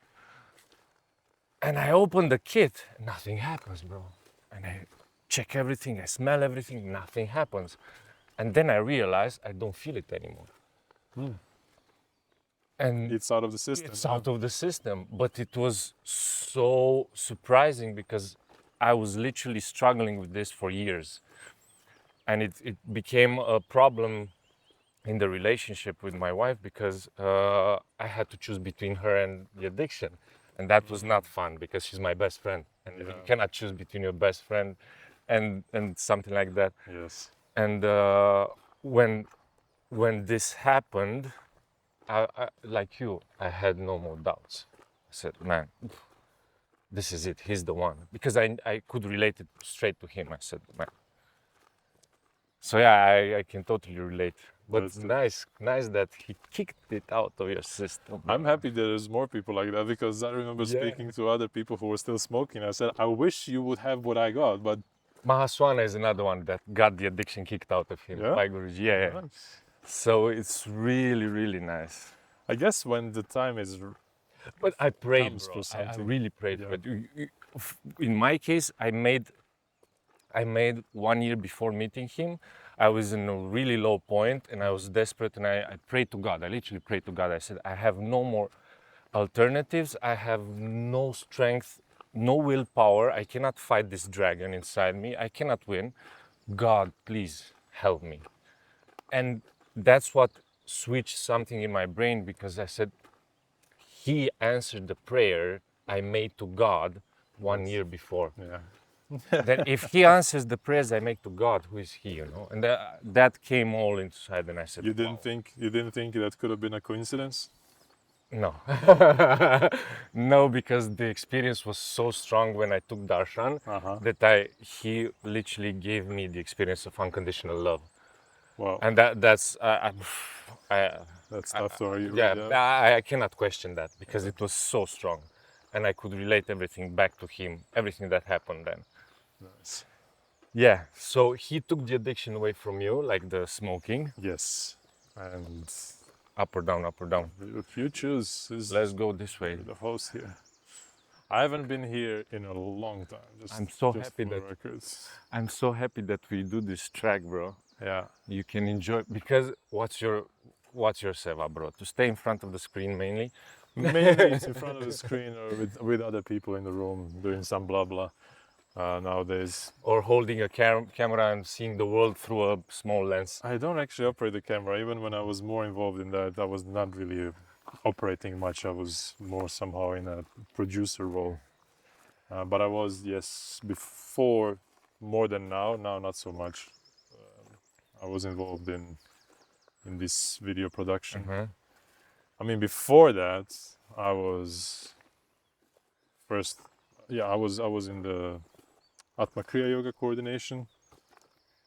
And I open the kit, nothing happens, bro. And I check everything, I smell everything, nothing happens. And then I realize I don't feel it anymore. And it's out of the system. It's out of the system. But it was so surprising, because I was literally struggling with this for years. And it became a problem in the relationship with my wife, because I had to choose between her and the addiction. And that was not fun, because she's my best friend. And you cannot choose between your best friend and something like that. Yes. And when this happened, I like you, I had no more doubts. I said, man, this is it. He's the one. Because I could relate it straight to him. I said, man. So yeah, I can totally relate But it's nice that he kicked it out of your system. I'm happy that there's more people like that, because I remember speaking to other people who were still smoking. I said, I wish you would have what I got, but Mahaswana is another one that got the addiction kicked out of him by Guruji. Yeah. nice. So it's really, really nice. I guess when the time is... But I prayed, comes bro. for I something. really prayed for it. In my case, I made 1 year before meeting him. I was in a really low point and I was desperate, and I prayed to God. I literally prayed to God. I said, I have no more alternatives. I have no strength, no willpower. I cannot fight this dragon inside me. I cannot win. God, please help me. And that's what switched something in my brain, because I said, he answered the prayer I made to God 1 year before. Yeah. Then if he answers the prayers I make to God, who is he, you know? And that came all inside, and I said, You didn't think that could have been a coincidence? no. No, because the experience was so strong when I took darshan that he literally gave me the experience of unconditional love. Wow. And that's tough to argue. I cannot question that, because it was so strong, and I could relate everything back to him, everything that happened then. Nice. Yeah, so he took the addiction away from you, like the smoking. Yes. And up or down, up or down. If you choose, let's go this way. The host here. I haven't been here in a long time. I'm so happy that we do this track, bro. Yeah. You can enjoy, because what's your seva, bro? To stay in front of the screen mainly. Mainly it's in front of the screen, or with other people in the room doing some blah blah. Nowadays, or holding a camera and seeing the world through a small lens. I don't actually operate the camera. Even when I was more involved in that, I was not really operating much. I was more somehow in a producer role. But I was, yes, before, more than now. Now not so much. I was involved in this video production. I mean, before that, I was first. Yeah, I was in the Atma Kriya Yoga coordination,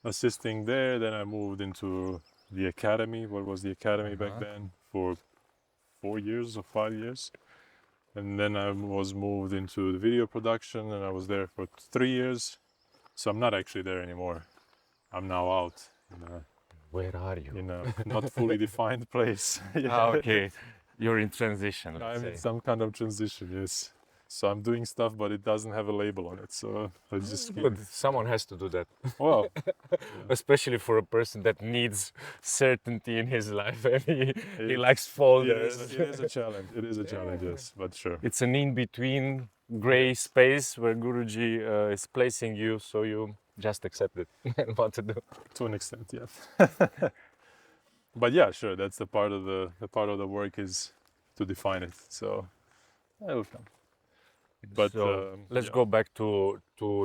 assisting there. Then I moved into the academy. What was the academy back then? For 4 years or 5 years. And then I was moved into the video production, and I was there for 3 years. So I'm not actually there anymore. I'm now out. Where are you? In a not fully defined place. Okay. You're in transition. I'm in some kind of transition, yes. So I'm doing stuff, but it doesn't have a label on it. So I just keep... But someone has to do that. Well, especially for a person that needs certainty in his life, and he likes folders. It is a challenge. It is a challenge, yes, but sure. It's an in-between gray space where Guruji is placing you, so you just accept it and what to do. To an extent, yeah. But yeah, sure. That's the part of the work is to define it. So it'll come. But so, let's go back to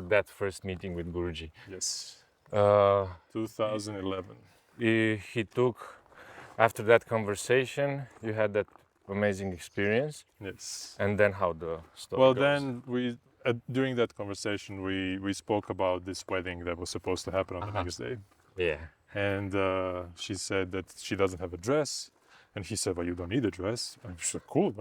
that first meeting with Guruji. Yes. 2011. He took, after that conversation, you had that amazing experience. Yes. And then how the story Well, goes. then during that conversation, we spoke about this wedding that was supposed to happen on the next day. Yeah. And she said that she doesn't have a dress. And he said, well, you don't need a dress. I'm sure, cool,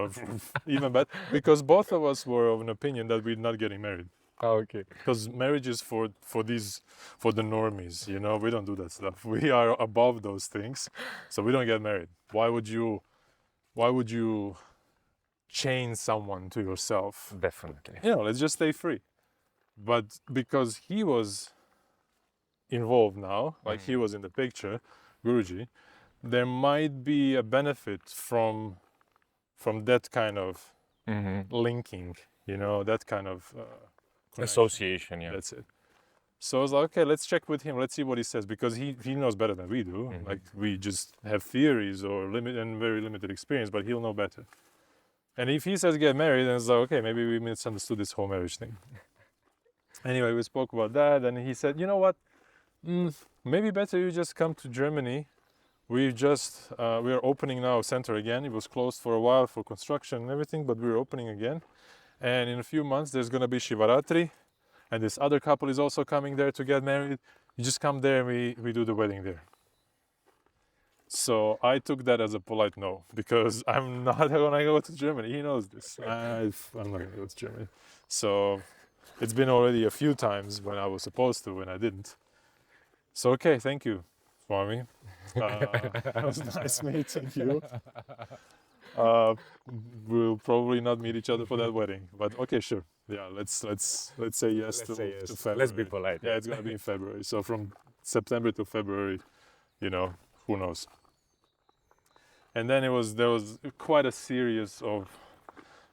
even better. Because both of us were of an opinion that we're not getting married. Oh, okay. Because marriage is for the normies, you know, we don't do that stuff. We are above those things, so we don't get married. Why would you chain someone to yourself? Definitely. You know, let's just stay free. But because he was involved now, like he was in the picture, Guruji, there might be a benefit from that kind of linking, you know, that kind of association. Yeah, that's it. So I was like, okay, let's check with him. Let's see what he says, because he knows better than we do. Like, we just have theories or very limited experience, but he'll know better. And if he says get married, then it's like, okay, maybe we misunderstood this whole marriage thing. Anyway, we spoke about that, and he said, you know what? Maybe better you just come to Germany. We are opening now a center again. It was closed for a while for construction and everything, but we're opening again. And in a few months, there's going to be Shivaratri. And this other couple is also coming there to get married. You just come there and we do the wedding there. So I took that as a polite no, because I'm not gonna go to Germany. He knows this. I'm not gonna go to Germany. So it's been already a few times when I was supposed to, when I didn't. So okay, thank you, Swami. It was nice meeting you. We'll probably not meet each other for that wedding, but okay, sure. Yeah, let's say yes to February. Let's be polite. Yeah, it's gonna be in February. So from September to February, who knows. And then there was quite a series of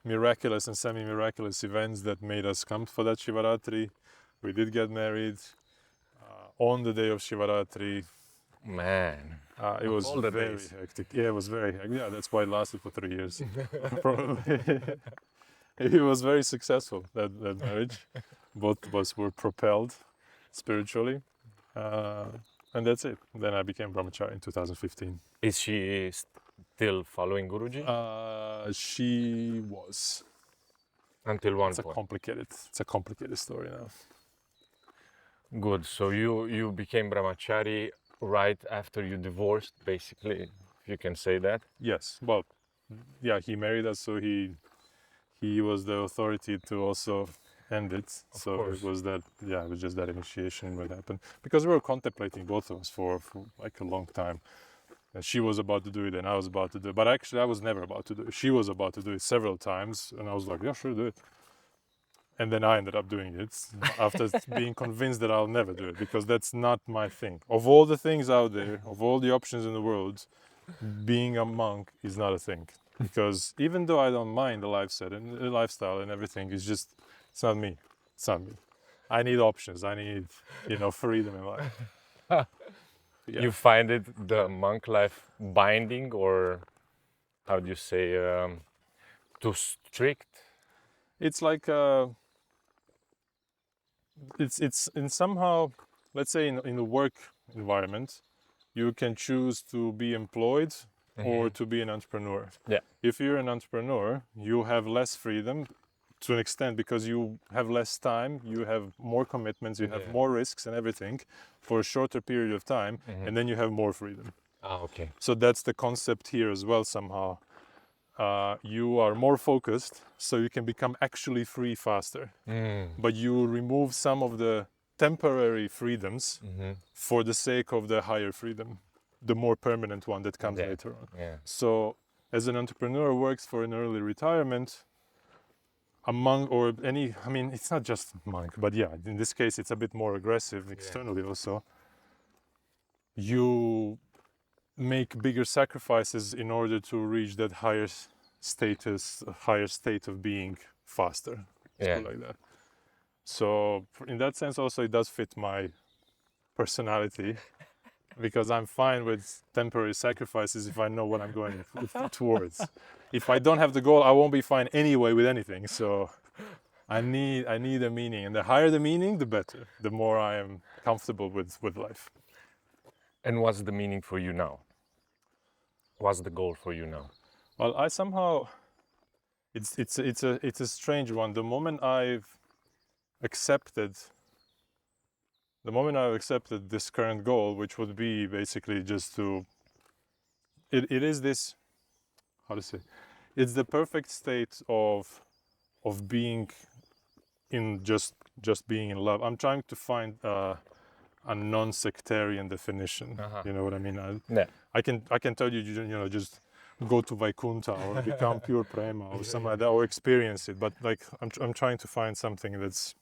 miraculous and semi-miraculous events that made us come for that Shivaratri. We did get married on the day of Shivaratri. Man. It was all the very days. hectic. Yeah, it was very hectic. Yeah, that's why it lasted for 3 years. Probably. It was very successful, that marriage. Both of us were propelled spiritually. And that's it. Then I became brahmachari in 2015. Is she still following Guruji? She was. Until one It's a complicated story now. Good. So you became brahmachari right after you divorced, basically, if you can say that. Yes. Well, yeah, he married us, so he was the authority to also end it. So course. it was just that initiation what happened. Because we were contemplating, both of us, for like a long time. And she was about to do it and I was about to do it. But actually I was never about to do it. She was about to do it several times and I was like, yeah, sure, do it. And then I ended up doing it after being convinced that I'll never do it, because that's not my thing. Of all the things out there, of all the options in the world, being a monk is not a thing. Because even though I don't mind the lifestyle and everything, it's not me. It's not me. I need options. I need, freedom in life. Yeah. You find it the monk life binding, or how do you say, too strict? It's like it's in somehow, let's say in the work environment, you can choose to be employed or to be an entrepreneur. Yeah. If you're an entrepreneur, you have less freedom to an extent, because you have less time, you have more commitments, you have more risks and everything for a shorter period of time, and then you have more freedom. Ah, okay. So that's the concept here as well somehow. You are more focused, so you can become actually free faster. But you remove some of the temporary freedoms for the sake of the higher freedom, the more permanent one that comes later on. Yeah. So as an entrepreneur works for an early retirement, it's not just monk, but yeah, in this case it's a bit more aggressive externally also. You make bigger sacrifices in order to reach that higher status, higher state of being faster. Let's put it like that. So in that sense also it does fit my personality, because I'm fine with temporary sacrifices if I know what I'm going towards. If I don't have the goal, I won't be fine anyway with anything. So I need a meaning, and the higher the meaning, the better. The more I am comfortable with life. And what's the meaning for you now? What's the goal for you now? Well, I somehow, it's a strange one. The moment I've accepted this current goal, which would be basically just to, it is this, how to say, it's the perfect state of being in just being in love. I'm trying to find a non-sectarian definition. You know what I mean? I can tell you, just go to Vaikuntha or become pure prema or something like that, or experience it. But like, I'm trying to find something that's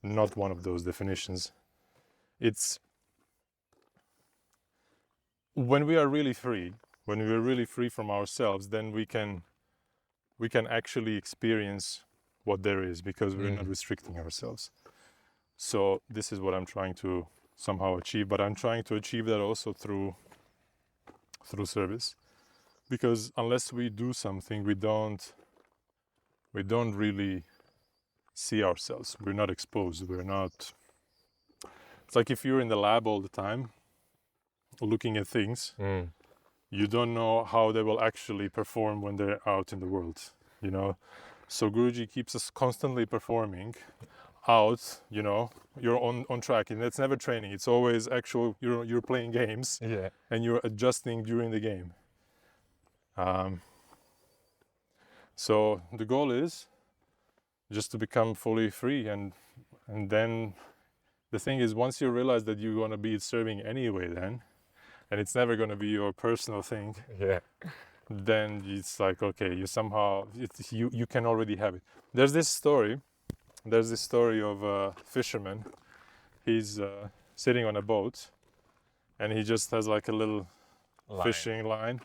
not one of those definitions. It's when we are really free, from ourselves, then we can actually experience what there is, because we're not restricting ourselves. So this is what I'm trying to somehow achieve, but I'm trying to achieve that also through service, because unless we do something, we don't really see ourselves. We're not exposed. It's like if you're in the lab all the time looking at things, you don't know how they will actually perform when they're out in the world, So Guruji keeps us constantly performing out, you're on track, and it's never training. It's always actual. You're playing games, Yeah. and you're adjusting during the game. So the goal is just to become fully free, and then the thing is, once you realize that you're gonna be serving anyway, then, and it's never gonna be your personal thing. Yeah. Then it's like, okay, you can already have it. There's this story of a fisherman. He's sitting on a boat, and he just has like a little fishing line,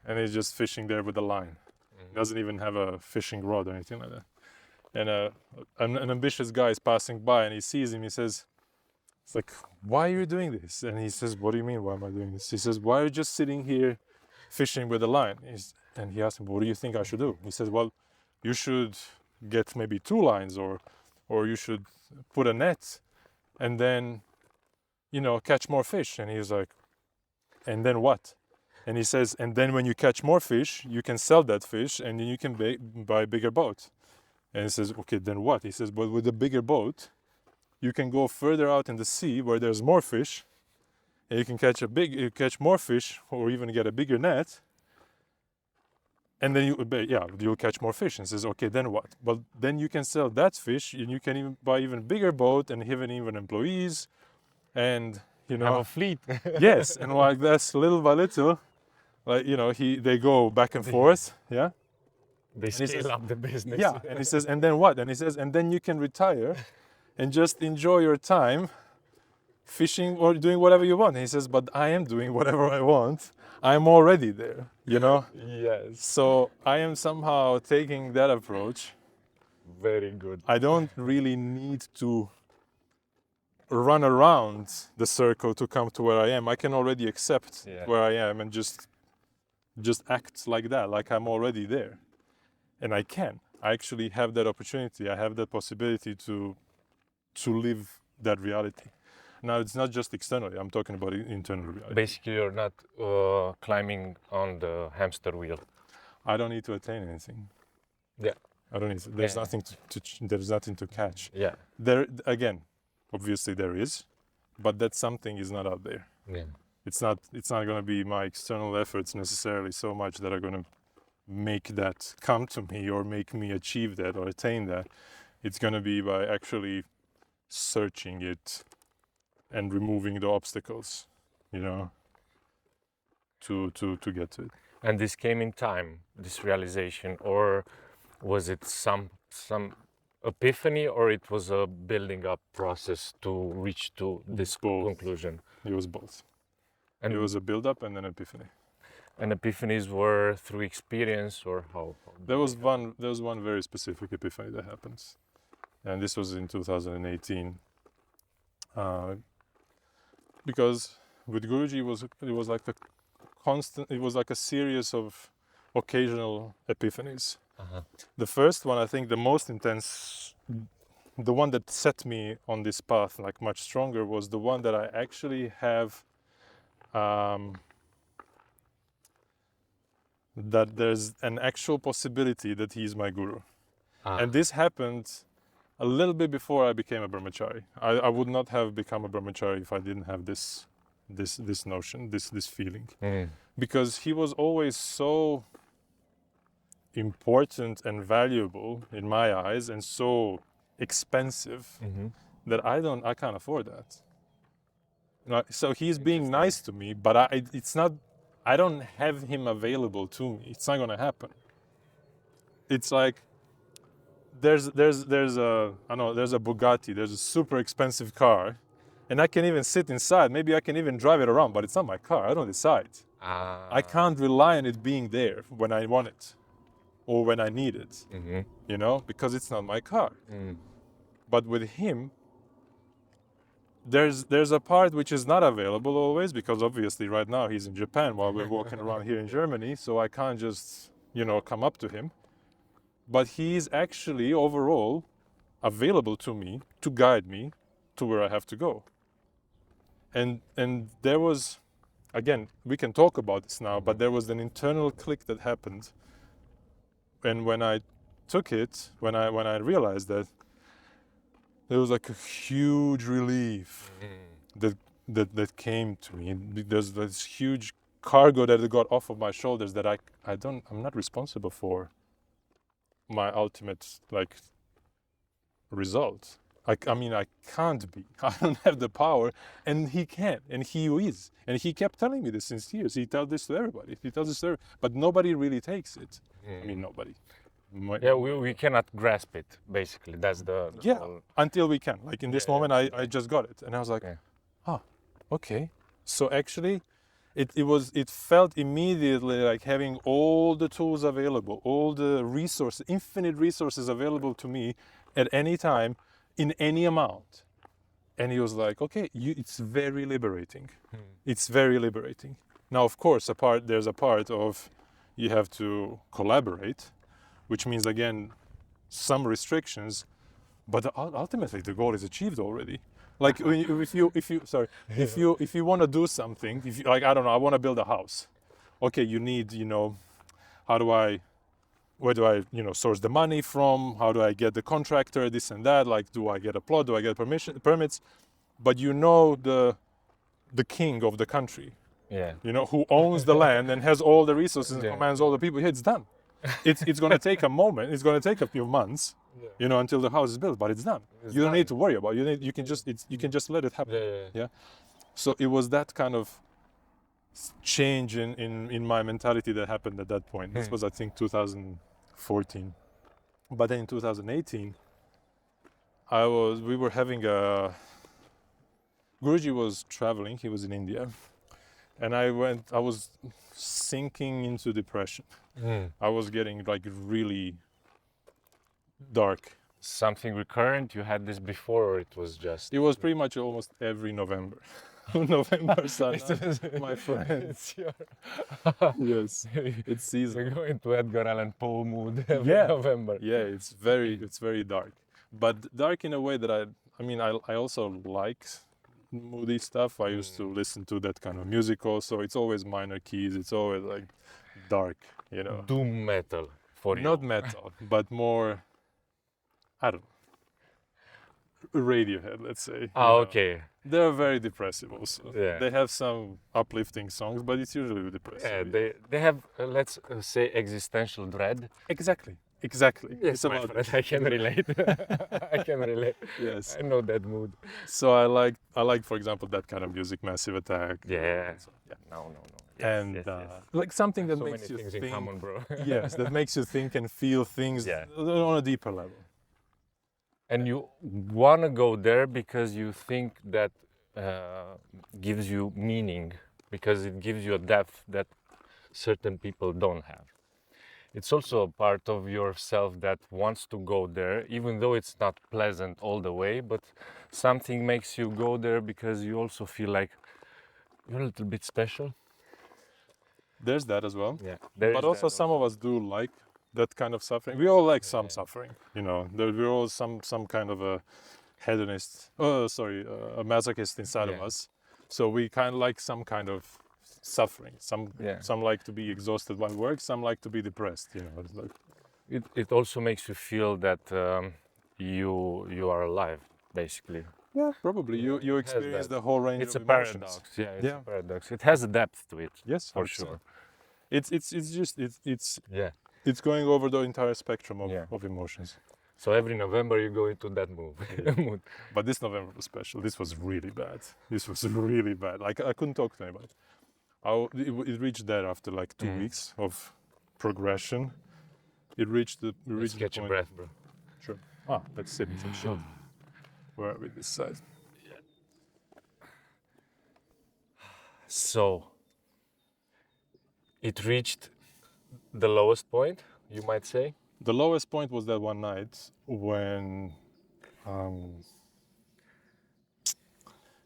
and he's just fishing there with the line. He doesn't even have a fishing rod or anything like that. And an ambitious guy is passing by, and he sees him. He says, it's like, why are you doing this? And he says, what do you mean, why am I doing this? He says, why are you just sitting here fishing with a line? And he asked him, what do you think I should do? He says, well, you should get maybe 2 lines, or you should put a net, and then, catch more fish. And he's like, and then what? And he says, and then when you catch more fish, you can sell that fish, and then you can buy a bigger boat. And he says, okay, then what? He says, but with a bigger boat, you can go further out in the sea where there's more fish, and you can catch more fish, or even get a bigger net, and then you'll catch more fish. And says, okay, then what? But then you can sell that fish, and you can even buy even bigger boat, and have even employees, and Have a fleet. yes, and like that's little by little, like they go back and forth, yeah. They scale up the business. Yeah, and he says, and then what? And he says, and then you can retire, and just enjoy your time, fishing or doing whatever you want. And he says, but I am doing whatever I want. I'm already there, Yes. So I am somehow taking that approach. Very good. I don't really need to run around the circle to come to where I am. I can already accept where I am and just act like that, like I'm already there. And I actually have that opportunity. I have that possibility to live that reality. Now, it's not just externally. I'm talking about internal reality. Basically, you're not climbing on the hamster wheel. I don't need to attain anything. Yeah. I don't need to. There's nothing there's nothing to catch. Yeah. There again, obviously there is, but that something is not out there. Yeah. It's not going to be my external efforts necessarily so much that are going to make that come to me or make me achieve that or attain that. It's going to be by actually searching it and removing the obstacles, to get to it. And this came in time, this realization, or was it some epiphany, or it was a building up process to reach to this conclusion? It was both. And it was a build up and an epiphany. And epiphanies were through experience, or how? There was one very specific epiphany that happened, and this was in 2018. Because with Guruji it was like a constant. It was like a series of occasional epiphanies. The first one, I think, the most intense, the one that set me on this path like much stronger, was the one that I actually have. That there's an actual possibility that he is my guru. And this happened a little bit before I became a brahmachari. I would not have become a brahmachari if I didn't have this notion, this feeling. Because he was always so important and valuable in my eyes and so expensive that I can't afford that. So he's being nice to me, but I don't have him available to me. It's not gonna happen. It's like there's a Bugatti, there's a super expensive car, and I can even sit inside. Maybe I can even drive it around, but it's not my car. I don't decide. I can't rely on it being there when I want it or when I need it. Because it's not my car. But with him, there's a part which is not available always, because obviously right now he's in Japan while we're walking around here in Germany, so I can't just come up to him. But he's actually overall available to me to guide me to where I have to go. And there was, again, we can talk about this now, but there was an internal click that happened, and when I took it, when I realized that there was like a huge relief that came to me. There's this huge cargo that got off of my shoulders that I'm not responsible for my ultimate like result. I mean, I can't be. I don't have the power, and he can, and he is. And he kept telling me this since years. He tells this to everybody. But nobody really takes it. I mean, nobody. We cannot grasp it, basically. That's the whole... until we can. Like in this moment, I just got it, and I was like, okay. So actually, it felt immediately like having all the tools available, all the resources, infinite resources available to me at any time, in any amount. And he was like, okay, it's very liberating. It's very liberating. Now, of course, there's a part of you have to collaborate, which means, again, some restrictions, but ultimately the goal is achieved already. Like if you want to do something, like, I don't know, I want to build a house. Okay, you need, where do I, source the money from? How do I get the contractor, this and that? Like, do I get a plot? Do I get permits? But the king of the country, who owns the land and has all the resources and commands all the people. It's done. It's going to take a moment. It's going to take a few months, until the house is built, but it's done. You don't need to worry about it. You can just let it happen. Yeah. So it was that kind of change in my mentality that happened at that point. This was, I think, 2014. But then in 2018, we were having Guruji was traveling. He was in India, and I was sinking into depression. I was getting like really dark. Something recurrent? You had this before, or it was just... It was pretty much almost every November. November sun, my friend. It's your... Yes, it's season. We're going to Edgar Allan Poe mood every November. Yeah, it's very dark, but dark in a way that I also like moody stuff. I used to listen to that kind of music also. It's always minor keys. It's always like dark, Doom metal for you. Not metal, but more, I don't know, Radiohead, let's say. Okay. They're very depressive also. Yeah. They have some uplifting songs, but it's usually depressive. Yeah, they have, let's say, existential dread. Exactly. Yes, my friend, I can relate. Yes. I know that mood. So I like, for example, that kind of music, Massive Attack. Yeah. So, yeah. No. Yes, like something that so makes you many things think. in common, bro. Yes, that makes you think and feel things on a deeper level. And you want to go there because you think that gives you meaning, because it gives you a depth that certain people don't have. It's also a part of yourself that wants to go there, even though it's not pleasant all the way, but something makes you go there because you also feel like you're a little bit special. There's that as well. Yeah. But also some of us do like that kind of suffering. We all like some suffering, We're all some kind of a hedonist, a masochist inside of us. So we kind of like some kind of suffering. Some like to be exhausted by work. Some like to be depressed. It's like... It also makes you feel that you are alive, basically. Yeah, probably. You experience the whole range it's of a emotions. Paradox. Yeah, it's a paradox. It has a depth to it. Yes, for sure. It's going over the entire spectrum of emotions. So every November you go into that mood. But this November was special. This was really bad. Like, I couldn't talk to anybody. It reached there after like 2 weeks of progression. It reached the Let's catch your breath, bro. Sure. Let's sit some shit. Where are we this side? So it reached the lowest point, you might say? The lowest point was that one night when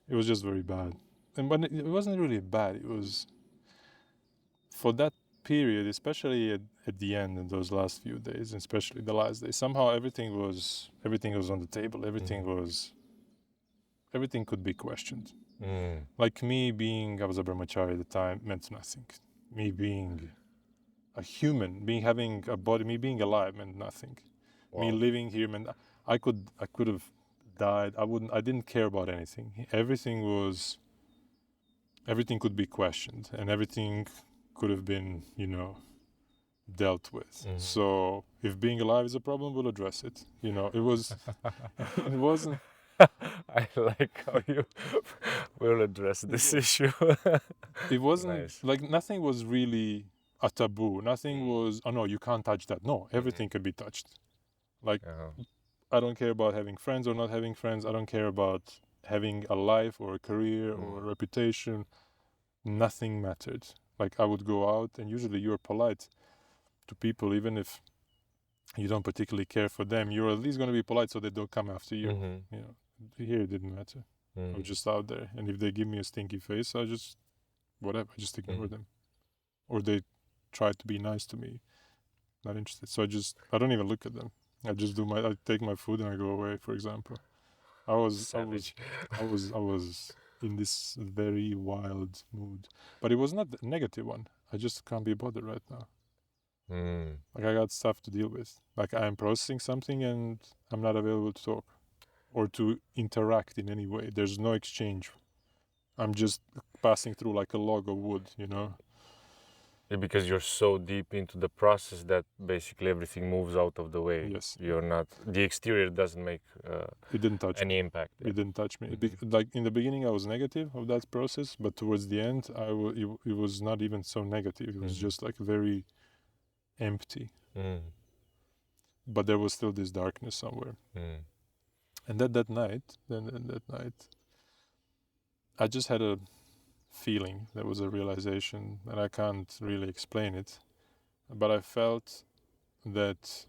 it was just very bad. But it wasn't really bad. It was, for that period, especially at the end, in those last few days, especially the last day, somehow everything was on the table. Everything could be questioned. Like me being, I was a brahmachari at the time, meant nothing. Me being a human, having a body, me being alive meant nothing. Wow. Me living here meant I could have died, I didn't care about anything. Everything could be questioned, and everything could have been, dealt with. So if being alive is a problem, we'll address it. It wasn't. I like how you will address this issue. It wasn't Nice. like nothing was really a taboo. Nothing was, oh no, you can't touch that. No, everything could be touched. Like, I don't care about having friends or not having friends. I don't care about having a life or a career or a reputation. Nothing mattered. Like, I would go out, and usually you're polite to people, even if you don't particularly care for them. You're at least going to be polite so they don't come after you. Here it didn't matter. I was just out there, and if they give me a stinky face, I just ignore them, or they try to be nice to me. Not interested. So I don't even look at them. I take my food and I go away. For example, I was in this very wild mood, but it was not a negative one. I just can't be bothered right now. Like, I got stuff to deal with. Like, I'm processing something and I'm not available to talk or to interact in any way. There's no exchange. I'm just passing through like a log of wood, Yeah, because you're so deep into the process that basically everything moves out of the way. Yes. You're not, the exterior doesn't make it didn't touch any me. impact. It didn't touch me. Like, in the beginning, I was negative of that process, but towards the end, it was not even so negative. It was just like very empty. But there was still this darkness somewhere. And that night, I just had a feeling. There was a realization, and I can't really explain it, but I felt that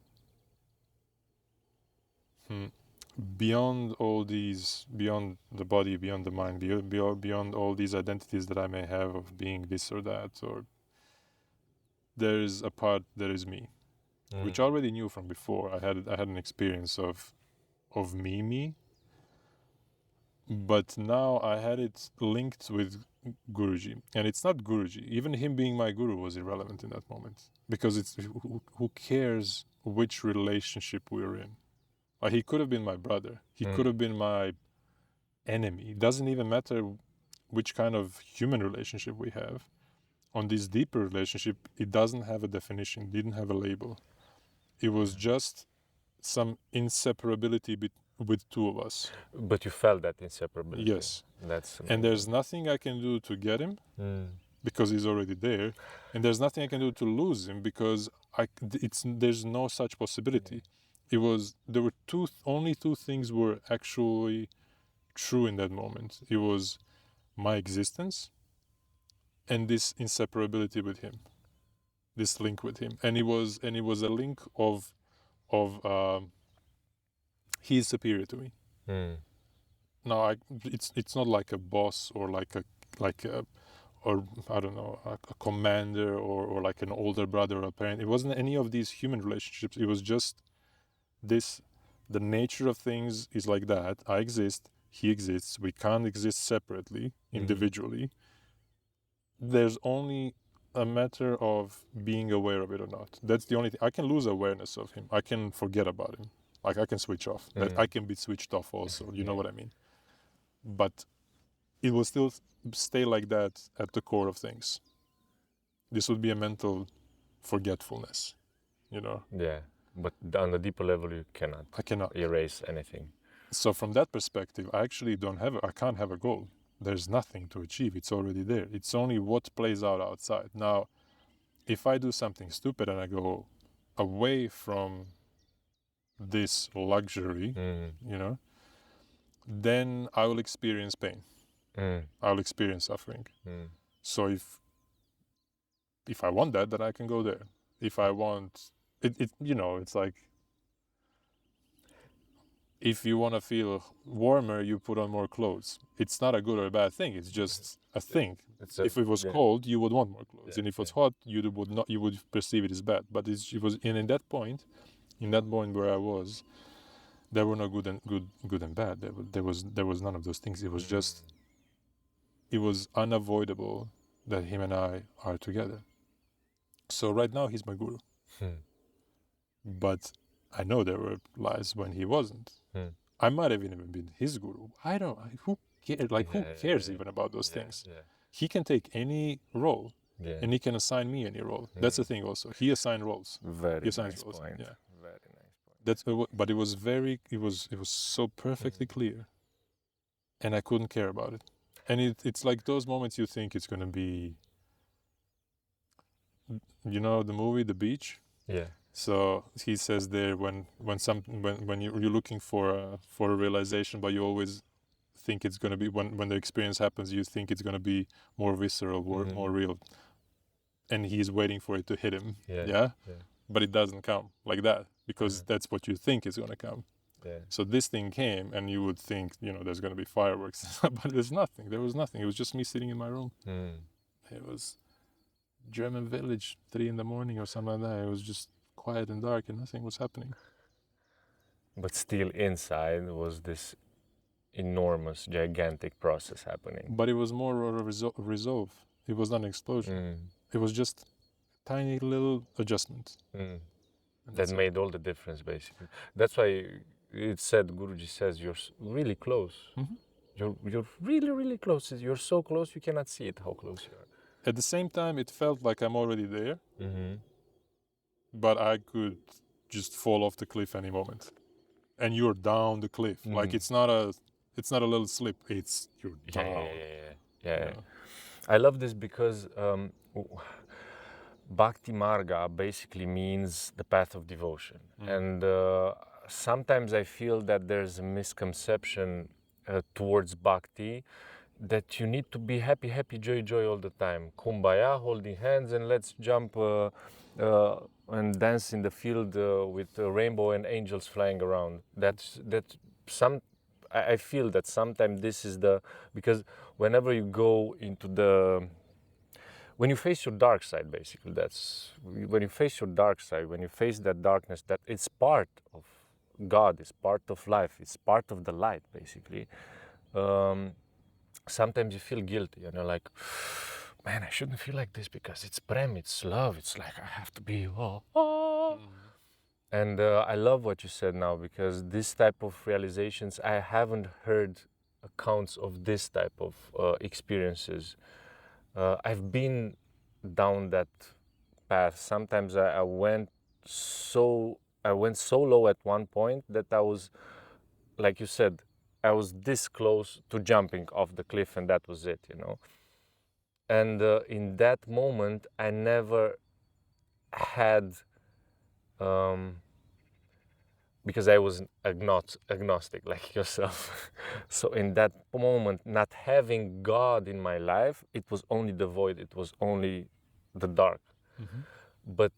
beyond the body, beyond the mind, beyond all these identities that I may have of being this or that, or there is a part that is me, which I already knew from before. I had an experience of me, but now I had it linked with Guruji, and it's not Guruji. Even him being my guru was irrelevant in that moment, because it's who cares which relationship we're in. He could have been my brother. He could have been my enemy. It doesn't even matter which kind of human relationship we have. On this deeper relationship, it doesn't have a definition, didn't have a label. It was just some inseparability with two of us. But you felt that inseparability. Yes. That's and there's nothing I can do to get him because he's already there, and there's nothing I can do to lose him because there's no such possibility. There were only two things were actually true in that moment. It was my existence and this inseparability with him, this link with him, and it was a link of he is superior to me. Now it's not like a boss or like a or I don't know, a commander or like an older brother or a parent. It wasn't any of these human relationships. It was just this. The nature of things is like that. I exist, he exists. We can't exist separately, individually. There's only a matter of being aware of it or not. That's the only thing. I can lose awareness of him. I can forget about him. Like, I can switch off. That I can be switched off also. You know what I mean? But it will still stay like that at the core of things. This would be a mental forgetfulness, Yeah, but on the deeper level, you cannot. I cannot erase anything. So from that perspective, I actually I can't have a goal. There's nothing to achieve. It's already there. It's only what plays out outside. Now, if I do something stupid and I go away from this luxury, then I will experience pain. I'll experience suffering. So if I want that, then I can go there. If I want it, it's like, if you want to feel warmer, you put on more clothes. It's not a good or a bad thing. It's just a thing. If it was cold, you would want more clothes, and if it was hot, you would not. You would perceive it as bad. But it was in that point where I was, there were no good and bad. There was none of those things. It was just. It was unavoidable that him and I are together. So right now he's my guru. But I know there were lies when he wasn't. I might have even been his guru. Who cares? Like, who cares even about those things? Yeah. He can take any role, Yeah. and he can assign me any role. That's the thing. Also, he assigned roles. Very He assigns nice roles. point. Yeah, Very nice point. that's. But it was so perfectly clear, and I couldn't care about it. And it's like those moments you think it's gonna be. You know the movie The Beach. Yeah. So he says there when you're looking for a realization, but you always think it's gonna be when the experience happens, you think it's gonna be more visceral, more real, and he's waiting for it to hit him. Yeah. But it doesn't come like that because that's what you think is gonna come. Yeah. So this thing came, and you would think there's gonna be fireworks, but there's nothing. There was nothing. It was just me sitting in my room. It was German village, 3 a.m. or something like that. It was just quiet and dark, and nothing was happening. But still inside was this enormous, gigantic process happening. But it was more of a resolve. It was not an explosion. It was just tiny little adjustment. That made all the difference, basically. That's why it said, Guruji says, you're really close. You're really, really close. You're so close you cannot see it, how close you are. At the same time, it felt like I'm already there, but I could just fall off the cliff any moment. And you're down the cliff. Like it's not a little slip. It's you're down. Yeah. I love this because Bhakti Marga basically means the path of devotion. And sometimes I feel that there's a misconception towards Bhakti that you need to be happy, happy, joy, joy all the time. Kumbaya, holding hands, and let's jump and dance in the field with a rainbow and angels flying around. I feel that sometimes this is because whenever you go into when you face your dark side, basically, when you face your dark side, when you face that darkness, that it's part of God, it's part of life, it's part of the light, basically. Sometimes you feel guilty and you're like, man, I shouldn't feel like this because it's prem, it's love, it's like I have to be, And I love what you said now, because this type of realizations, I haven't heard accounts of this type of experiences. I've been down that path. Sometimes I went so low at one point that I was, like you said, I was this close to jumping off the cliff, and that was it, And in that moment, I never had, because I was agnostic like yourself. So in that moment, not having God in my life, it was only the void, it was only the dark. But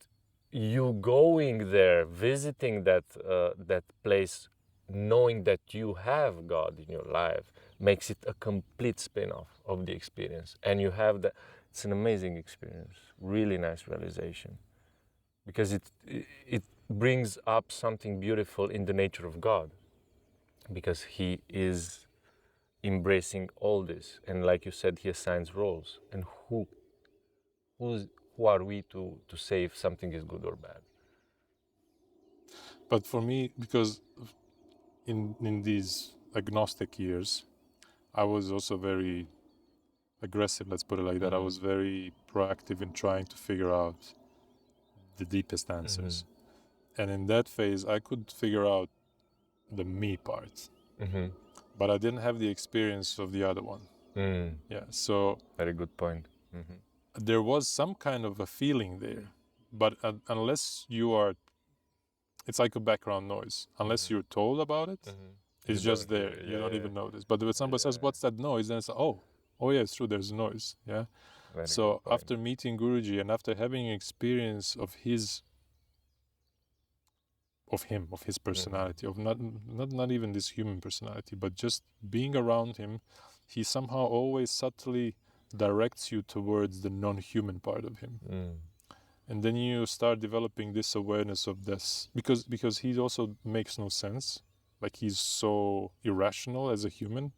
you going there, visiting that place, knowing that you have God in your life, makes it a complete spin-off of the experience. And you have it's an amazing experience, really nice realization. Because it brings up something beautiful in the nature of God. Because He is embracing all this. And like you said, He assigns roles. And who are we to say if something is good or bad? But for me, because in these agnostic years, I was also very aggressive, let's put it like that. I was very proactive in trying to figure out the deepest answers. And in that phase, I could figure out the me part, but I didn't have the experience of the other one. Yeah, so very good point. There was some kind of a feeling there, but unless you are, it's like a background noise. Unless you're told about it, it's just there. You don't even notice. But when somebody says, "What's that noise?" then it's like, oh yeah, it's true. There's noise. Yeah. Very so after meeting Guruji and after having an experience of his personality, of not even this human personality, but just being around him, he somehow always subtly directs you towards the non-human part of him. And then you start developing this awareness of this, because he also makes no sense. Like, he's so irrational as a human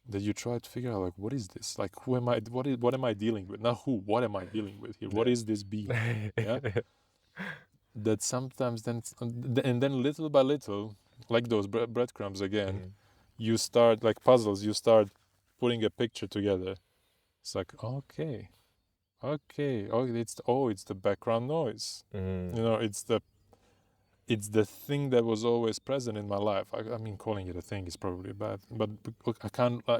that you try to figure out, like, what is this? Like, who am I? What am I dealing with? Not who, what am I dealing with here? What is this being? Yeah. That sometimes and then little by little, like those breadcrumbs again. You start, like puzzles, you start putting a picture together. It's like, okay, oh, it's the background noise. You know, it's the thing that was always present in my life. I mean, calling it a thing is probably bad, but I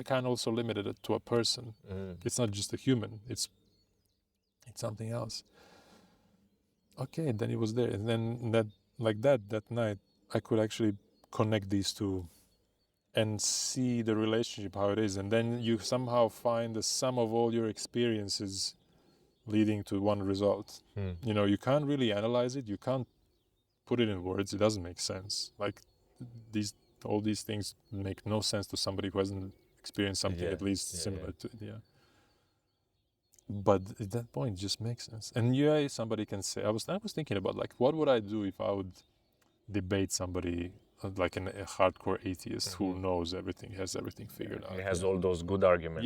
can't also limit it to a person. It's not just a human. It's something else. Okay, then it was there, and then that night, I could actually connect these two and see the relationship, how it is, and then you somehow find the sum of all your experiences leading to one result. You know, you can't really analyze it, you can't put it in words, it doesn't make sense. Like all these things make no sense to somebody who hasn't experienced something at least similar to it. But at that point, it just makes sense. And somebody can say, I was thinking about, like, what would I do if I would debate somebody like a hardcore atheist who knows everything, has everything figured out. He has all those good arguments.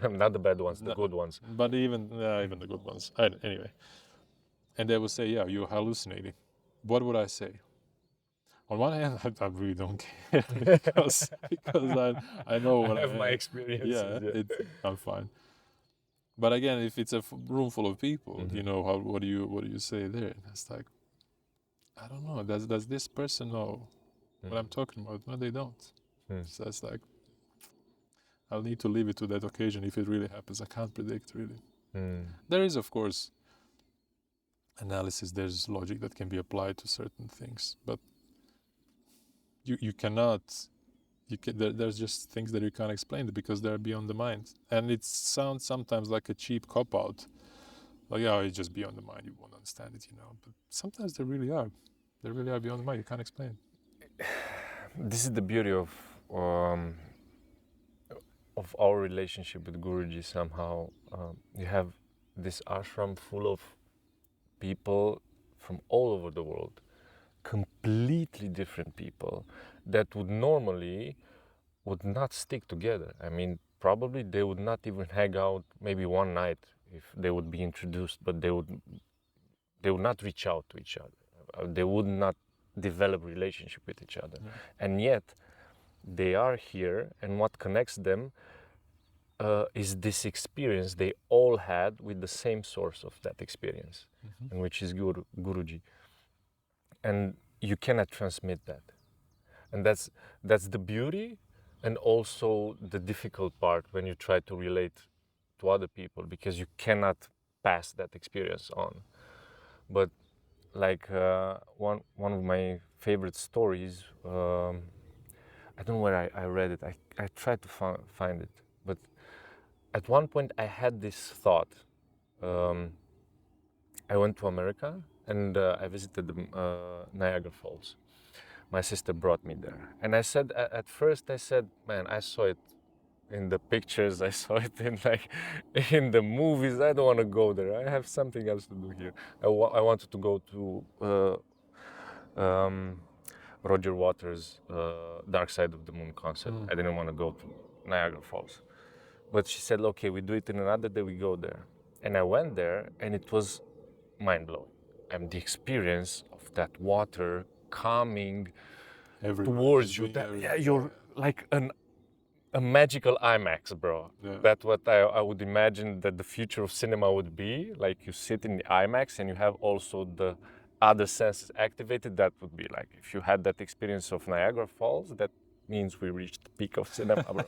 Not the bad ones, the good ones. But even the good ones. Anyway. And they would say, yeah, you're hallucinating. What would I say? On one hand, I really don't care because I know what I have my experiences. I'm fine. But again, if it's a room full of people, you know, what do you say there? It's like, I don't know. Does this person know what I'm talking about? No, they don't. So it's like, I'll need to leave it to that occasion if it really happens. I can't predict, really. There is, of course, analysis, there's logic that can be applied to certain things, but you cannot, there's just things that you can't explain because they're beyond the mind. And it sounds sometimes like a cheap cop-out. Like, oh, it's just beyond the mind, you won't understand it, you know. But sometimes they really are. They really are beyond the mind, you can't explain it. This is the beauty of our relationship with Guruji somehow. You have this ashram full of people from all over the world, completely different people that would normally not stick together. I mean, probably they would not even hang out maybe one night if they would be introduced, but they would not reach out to each other. They would not develop relationship with each other. And yet they are here, and what connects them is this experience they all had with the same source of that experience, and which is Guruji. And you cannot transmit that. And that's the beauty, and also the difficult part when you try to relate to other people, because you cannot pass that experience on. But like one of my favorite stories, I don't know where I read it. I tried to find it, but at one point I had this thought. I went to America and I visited the Niagara Falls. My sister brought me there, and I said, at first I said, man, I saw it in the pictures, I saw it in the movies. I don't want to go there. I have something else to do here. I wanted to go to Roger Waters' Dark Side of the Moon concert. I didn't want to go to Niagara Falls. But she said, okay, we do it in another day, we go there. And I went there, and it was mind-blowing. And the experience of that water coming towards you, you're like a magical IMAX, bro. That's what I would imagine that the future of cinema would be. Like, you sit in the IMAX and you have also the other senses activated. That would be like, if you had that experience of Niagara Falls, that means we reached the peak of cinema, bro.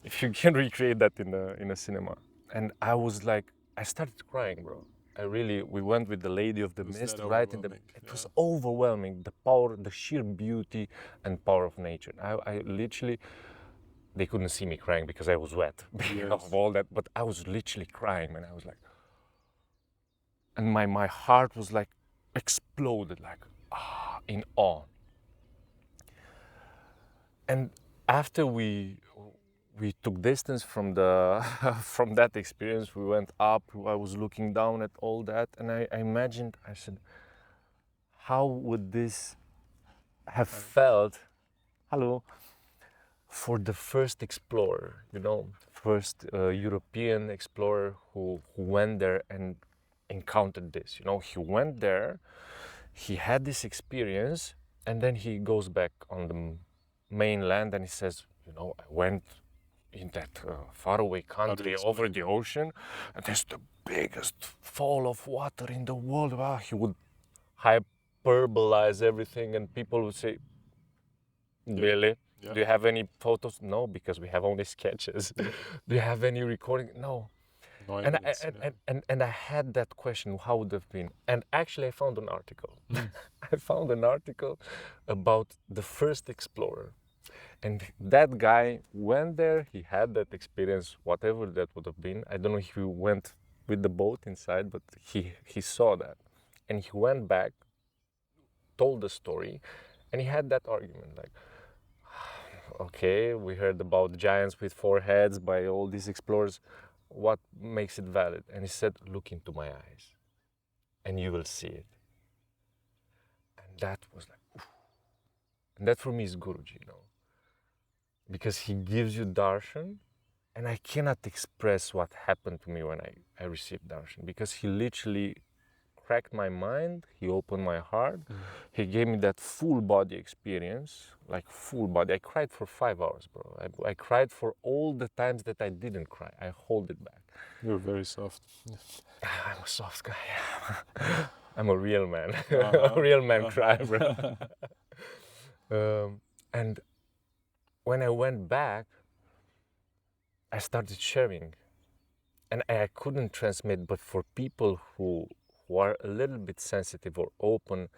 If you can recreate that in a cinema. And I was like, I started crying, bro. We went with the Lady of the Mist, right? It was overwhelming, the power, the sheer beauty and power of nature. I literally, they couldn't see me crying because I was wet of all that, but I was literally crying, man. I was like, and my heart was like exploded, like, in awe. And after we took distance from from that experience, we went up. I was looking down at all that, and I imagined. I said, "How would this have felt?" Hello. For the first explorer, first European explorer who went there and encountered this. He went there. He had this experience, And then he goes back on the mainland and he says, you know, I went in that faraway country over the ocean, and there's the biggest fall of water in the world. Wow, he would hyperbolize everything, and people would say, really? Yeah. Do you have any photos? No, because we have only sketches. Do you have any recording? No. No And evidence, I had that question, how would it have been? And actually I found an article. I found an article about the first explorer. And that guy went there, he had that experience, whatever that would have been. I don't know if he went with the boat inside, but he saw that. And he went back, told the story, and he had that argument like, okay, we heard about giants with 4 heads by all these explorers. What makes it valid? And he said, look into my eyes and you will see it. And that was like, oof. And that for me is Guruji, you know, because he gives you darshan, and I cannot express what happened to me when I received darshan, because he literally cracked my mind, he opened my heart, he gave me that full body experience, like full body. I cried for 5 hours, bro. I cried for all the times that I didn't cry. I hold it back. You're very soft. I'm a soft guy. I'm a real man. A real man cry, bro. And when I went back, I started sharing. And I couldn't transmit, but for people who are a little bit sensitive or open,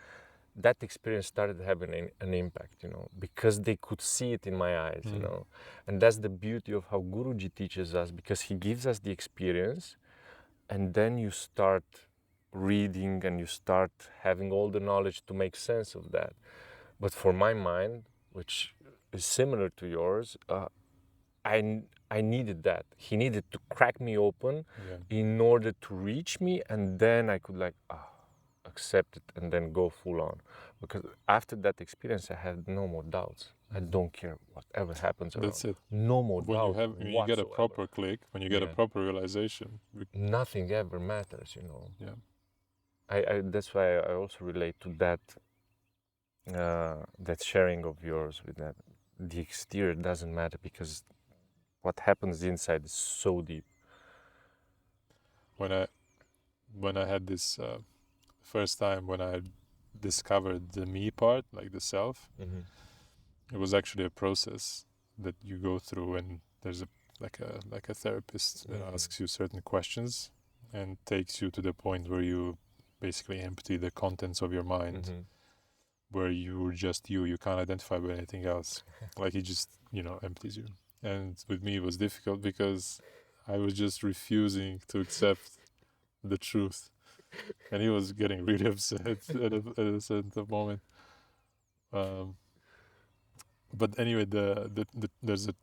that experience started having an impact, you know, because they could see it in my eyes, you know. And that's the beauty of how Guruji teaches us, because he gives us the experience, and then you start reading and you start having all the knowledge to make sense of that. But for my mind, which is similar to yours, I needed that. He needed to crack me open in order to reach me, and then I could like accept it and then go full on. Because after that experience, I had no more doubts. I don't care whatever happens around. That's it. No more doubts. When you get a proper click, when you get a proper realization, nothing ever matters, you know. Yeah. I that's why I also relate to that that sharing of yours with that. The exterior doesn't matter, because what happens inside is so deep. When I had this first time when I discovered the me part, like the self, it was actually a process that you go through, and there's like a therapist that asks you certain questions and takes you to the point where you basically empty the contents of your mind, where you're just you can't identify with anything else. Like, it just, you know, empties you. And with me it was difficult because I was just refusing to accept the truth, and he was getting really upset at a certain moment. But anyway, there's a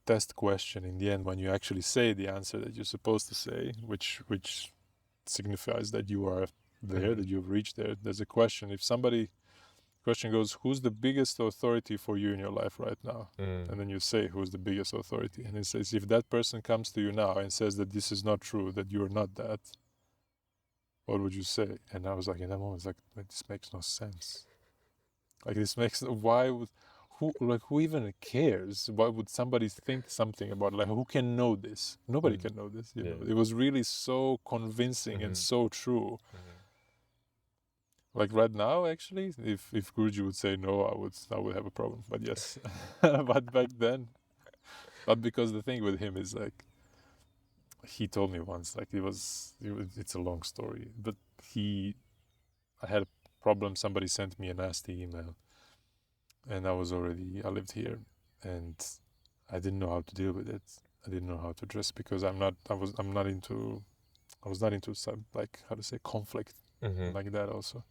test question in the end when you actually say the answer that you're supposed to say, which signifies that you are there, that you've reached there. There's a question. If question goes, who's the biggest authority for you in your life right now? And then you say, who's the biggest authority? And it says, if that person comes to you now and says that this is not true, that you're not that, what would you say? And I was like, in that moment, like, this makes no sense. Like, who even cares? Why would somebody think something about it? Like, who can know this? Nobody can know this. You know? It was really so convincing and so true. Like right now, actually, if Guruji would say no, I would have a problem. But yes, but back then, but because the thing with him is like, he told me once, like it's a long story, but I had a problem. Somebody sent me a nasty email, and I lived here, and I didn't know how to deal with it. I didn't know how to address, because I was not into some, like, how to say, conflict like that also.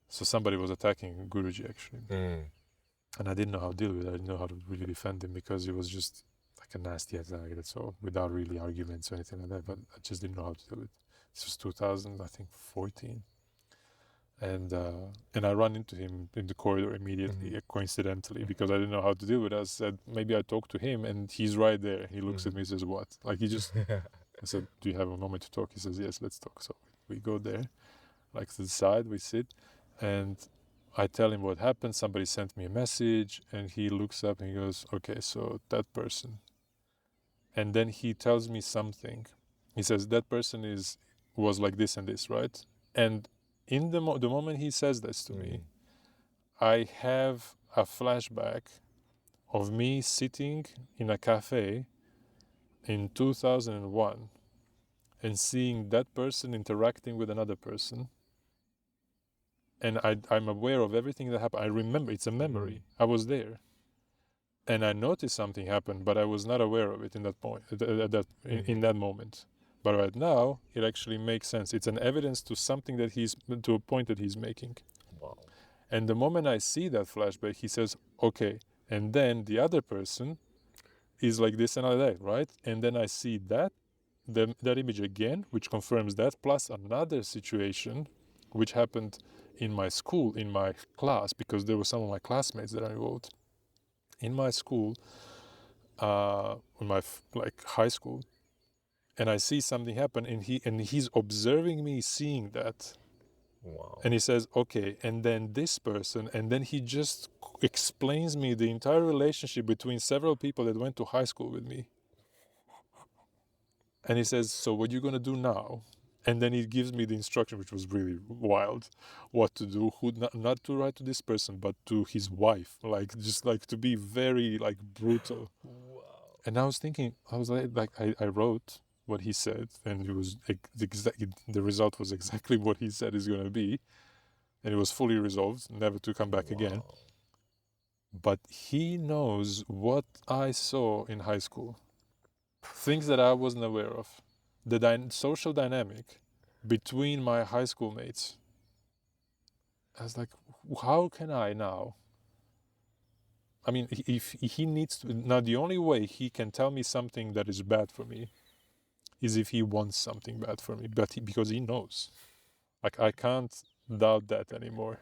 So somebody was attacking Guruji actually, and I didn't know how to deal with it. I didn't know how to really defend him, because it was just like a nasty attack. That's all, without really arguments or anything like that. But I just didn't know how to deal with it. This was 2014, and I ran into him in the corridor immediately, coincidentally, because I didn't know how to deal with it. I said, maybe I talk to him, and he's right there. He looks at me and says, what? Like, he just, I said, do you have a moment to talk? He says, yes, let's talk. So we go there, like to the side, we sit, and I tell him what happened. Somebody sent me a message, and he looks up and he goes, okay, so that person. And then he tells me something. He says, that person was like this and this, right? And in the moment he says this to me, I have a flashback of me sitting in a cafe in 2001 and seeing that person interacting with another person. And I'm aware of everything that happened. I remember, it's a memory. I was there. And I noticed something happened, but I was not aware of it in that point, in that moment. But right now, it actually makes sense. It's an evidence to something that to a point that he's making. Wow. And the moment I see that flashback, he says, okay, and then the other person is like this and like that, right? And then I see that image again, which confirms that, plus another situation, which happened in my school, in my class, because there were some of my classmates that are involved. In my school, in my high school, and I see something happen, and he's observing me seeing that. Wow. And he says, okay, and then this person, and then he just explains me the entire relationship between several people that went to high school with me. And he says, so what you're going to do now? And then he gives me the instruction, which was really wild, what to do, who not to write to this person, but to his wife, just to be very brutal. Wow. And I was thinking, I wrote what he said, and it was the result was exactly what he said is going to be, and it was fully resolved, never to come back again. But he knows what I saw in high school, things that I wasn't aware of, the social dynamic between my high school mates. I was like, how can I now? I mean, if he needs to, now the only way he can tell me something that is bad for me is if he wants something bad for me, because he knows. I can't doubt that anymore.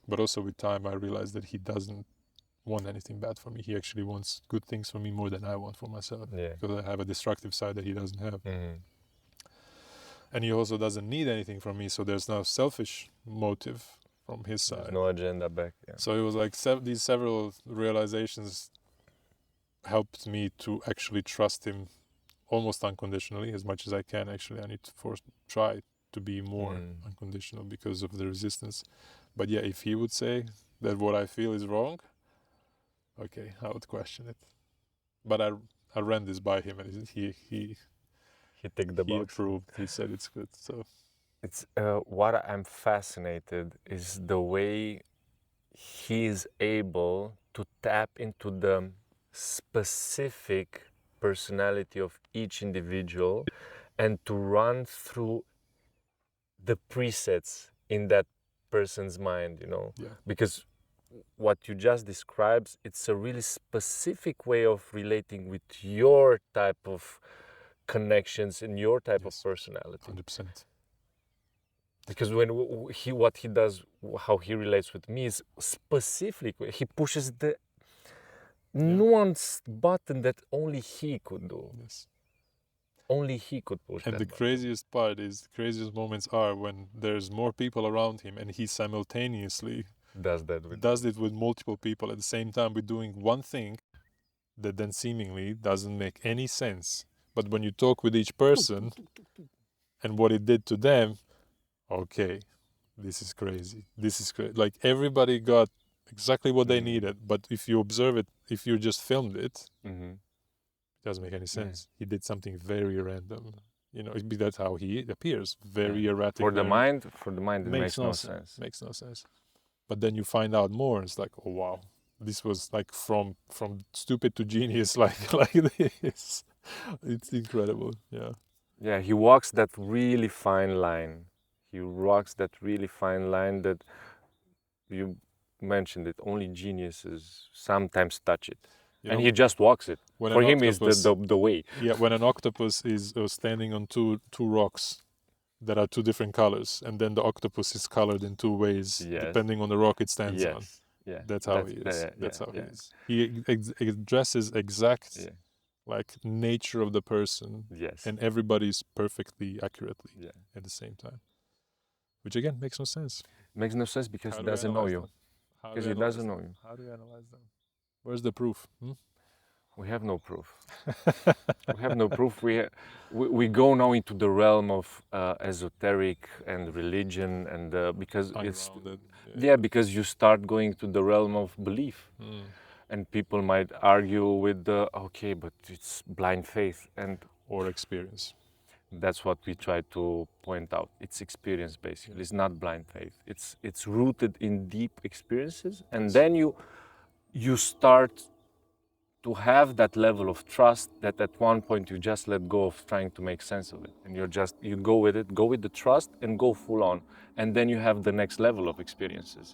But also with time, I realized that he doesn't want anything bad for me. He actually wants good things for me more than I want for myself. Yeah. Because I have a destructive side that he doesn't have. Mm-hmm. And he also doesn't need anything from me, so there's no selfish motive from his side. There's no agenda back. Yeah. So it was like these several realizations helped me to actually trust him almost unconditionally, as much as I can. Actually, I need to try to be more unconditional because of the resistance. But yeah, if he would say that what I feel is wrong, okay, I would question it. But I ran this by him, and he ticked the box. Approved. He said it's good. So it's what I'm fascinated is the way he is able to tap into the specific personality of each individual and to run through the presets in that person's mind, yeah. Because what you just described, it's a really specific way of relating with your type of connections and your type of personality. 100%. Because what he does, how he relates with me is specific. He pushes the nuanced button that only he could do. Yes. Only he could push. And the craziest part is, the craziest moments are when there's more people around him and he simultaneously does it with multiple people at the same time. We're doing one thing that then seemingly doesn't make any sense. But when you talk with each person and what it did to them, okay, this is crazy. This is crazy. Like everybody got exactly what they needed. But if you observe it, if you just filmed it, it doesn't make any sense. He did something very random. That's how he appears. Very erratic. For the mind, it makes no sense. Makes no sense. But then you find out more, and it's like, oh wow, this was like from stupid to genius, like this. It's incredible. Yeah. Yeah, he walks that really fine line. He walks that really fine line that you mentioned it. Only geniuses sometimes touch it. And he just walks it. For him, is the way. Yeah, when an octopus is standing on two rocks that are two different colors, and then the octopus is colored in two ways, depending on the rock it stands on. Yeah. That's how he is. That's how he is. He addresses exact nature of the person. Yes. And everybody's perfectly accurately at the same time. Which again makes no sense. Makes no sense because How he do we doesn't know analyze you. them? How do Because we he analyze doesn't know them? you. How do we analyze them? Where's the proof? We have no proof. We have no proof. We go now into the realm of esoteric and religion, and because it's Ungrounded. because you start going to the realm of belief, and people might argue with the okay, but it's blind faith, and Or experience. that's what we try to point out. It's experience basically. It's not blind faith. It's rooted in deep experiences, and then you start to have that level of trust that at one point you just let go of trying to make sense of it, and you go with it, go with the trust and go full on, and then you have the next level of experiences.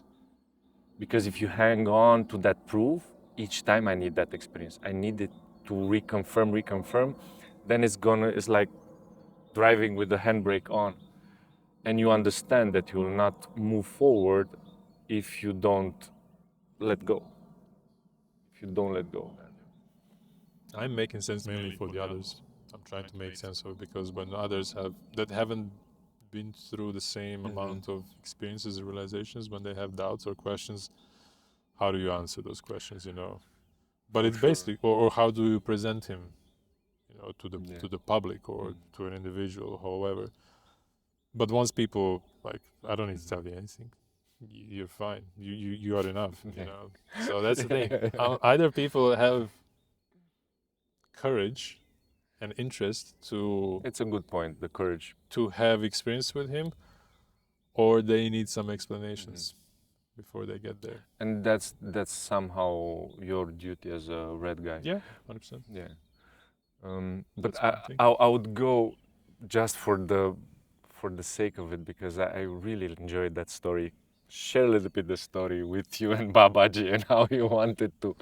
Because if you hang on to that proof, each time I need that experience, I need it to reconfirm, then it's like driving with the handbrake on, and you understand that you will not move forward if you don't let go. If you don't let go. I'm making sense mainly for the others. I'm trying to make sense of it because when others haven't been through the same amount of experiences and realizations, when they have doubts or questions, how do you answer those questions? But For it's sure. basically, or how do you present him, to the public or to an individual, however. But once people I don't need to tell you anything. You're fine. You are enough. So that's the thing. Either people have courage and interest to It's a good point, the courage. to have experience with him, or they need some explanations before they get there. And that's somehow your duty as a red guy. Yeah, 100%. Yeah. That's But one thing. I would go just for the sake of it, because I really enjoyed that story. Share a little bit the story with you and Babaji and how you wanted to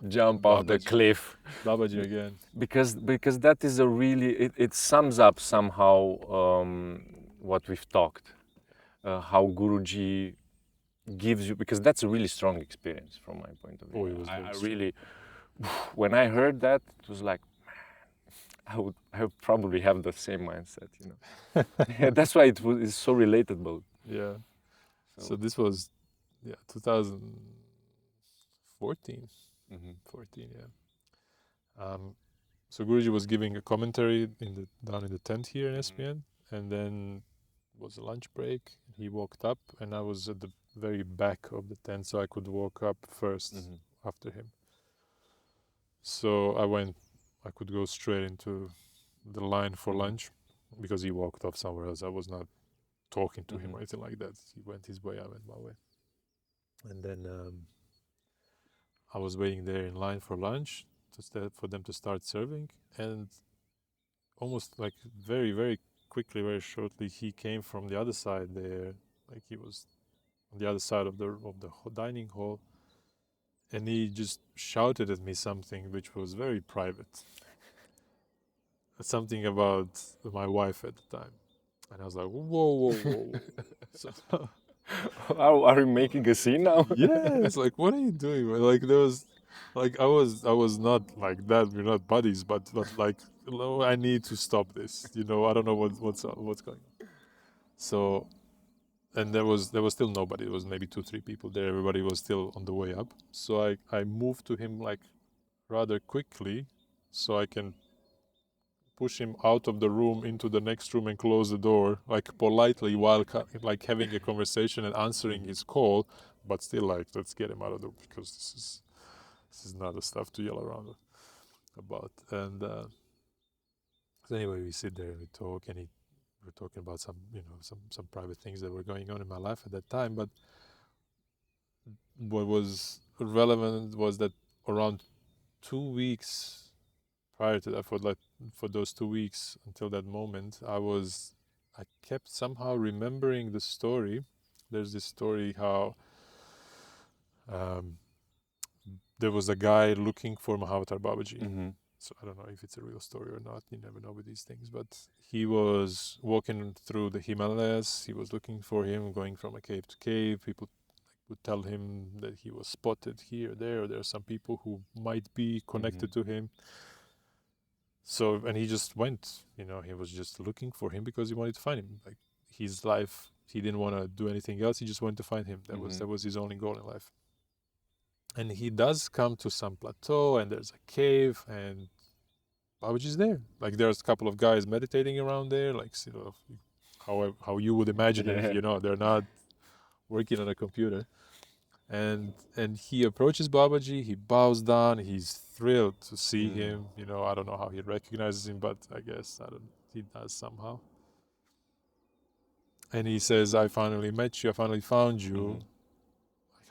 jump off the Babaji. cliff. Babaji again. Because that is a really it sums up somehow what we've talked. How Guruji gives you, because that's a really strong experience from my point of view. Oh, it was very I strong. really, when I heard that, it was like, I would probably have the same mindset, Yeah, that's why it's so relatable. Yeah. So this was 2014. 14, yeah. So Guruji was giving a commentary down in the tent here in SPN, and then was a lunch break. He walked up, and I was at the very back of the tent, so I could walk up first after him. So I could go straight into the line for lunch because he walked off somewhere else. I was not talking to him or anything like that. He went his way, I went my way. And then I was waiting there in line for lunch for them to start serving, and almost like very, very quickly, very shortly, he came from the other side there, like he was on the other side of the dining hall, and he just shouted at me something which was very private, something about my wife at the time, and I was like, whoa. So Are you making a scene now? yeah, it's like, what are you doing? Like there was, like I was not like that. We're not buddies, but like, I need to stop this. I don't know what's going on. So, and there was still nobody. There was maybe 2-3 people there. Everybody was still on the way up. So I moved to him like rather quickly, so I can push him out of the room into the next room and close the door, like politely, while like having a conversation and answering his call, but still like, let's get him out of the, because this is not the stuff to yell around about. And so anyway, we sit there and we talk, and we're talking about some some private things that were going on in my life at that time. But what was relevant was that around 2 weeks prior to that, for those 2 weeks until that moment, I kept somehow remembering the story. There's this story how there was a guy looking for Mahavatar Babaji. So I don't know if it's a real story or not. You never know with these things. But he was walking through the Himalayas. He was looking for him, going from a cave to cave. People would tell him that he was spotted here, there. There are some people who might be connected to him. So, and he just went, he was just looking for him because he wanted to find him. Like his life he didn't want to do anything else. He just wanted to find him. That was his only goal in life. And he does come to some plateau, and there's a cave, and Babaji's there. Like there's a couple of guys meditating around there, like how you would imagine it. They're not working on a computer. And he approaches Babaji. He bows down. He's thrilled to see him. I don't know how he recognizes him, but I guess he does somehow. And he says, "I finally met you. I finally found you.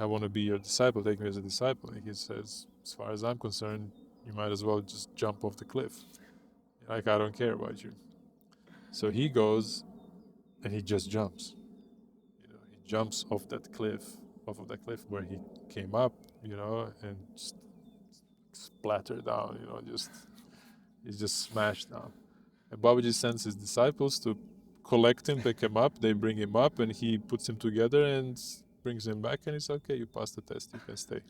I want to be your disciple. Take me as a disciple." And he says, "As far as I'm concerned, you might as well just jump off the cliff. Like, I don't care about you." So he goes and he just jumps. He jumps off of that cliff where he came up, and just splattered down, he's just smashed down. And Babaji sends his disciples to collect him, pick him up. They bring him up, and he puts him together and brings him back, and he's okay, you passed the test, you can stay.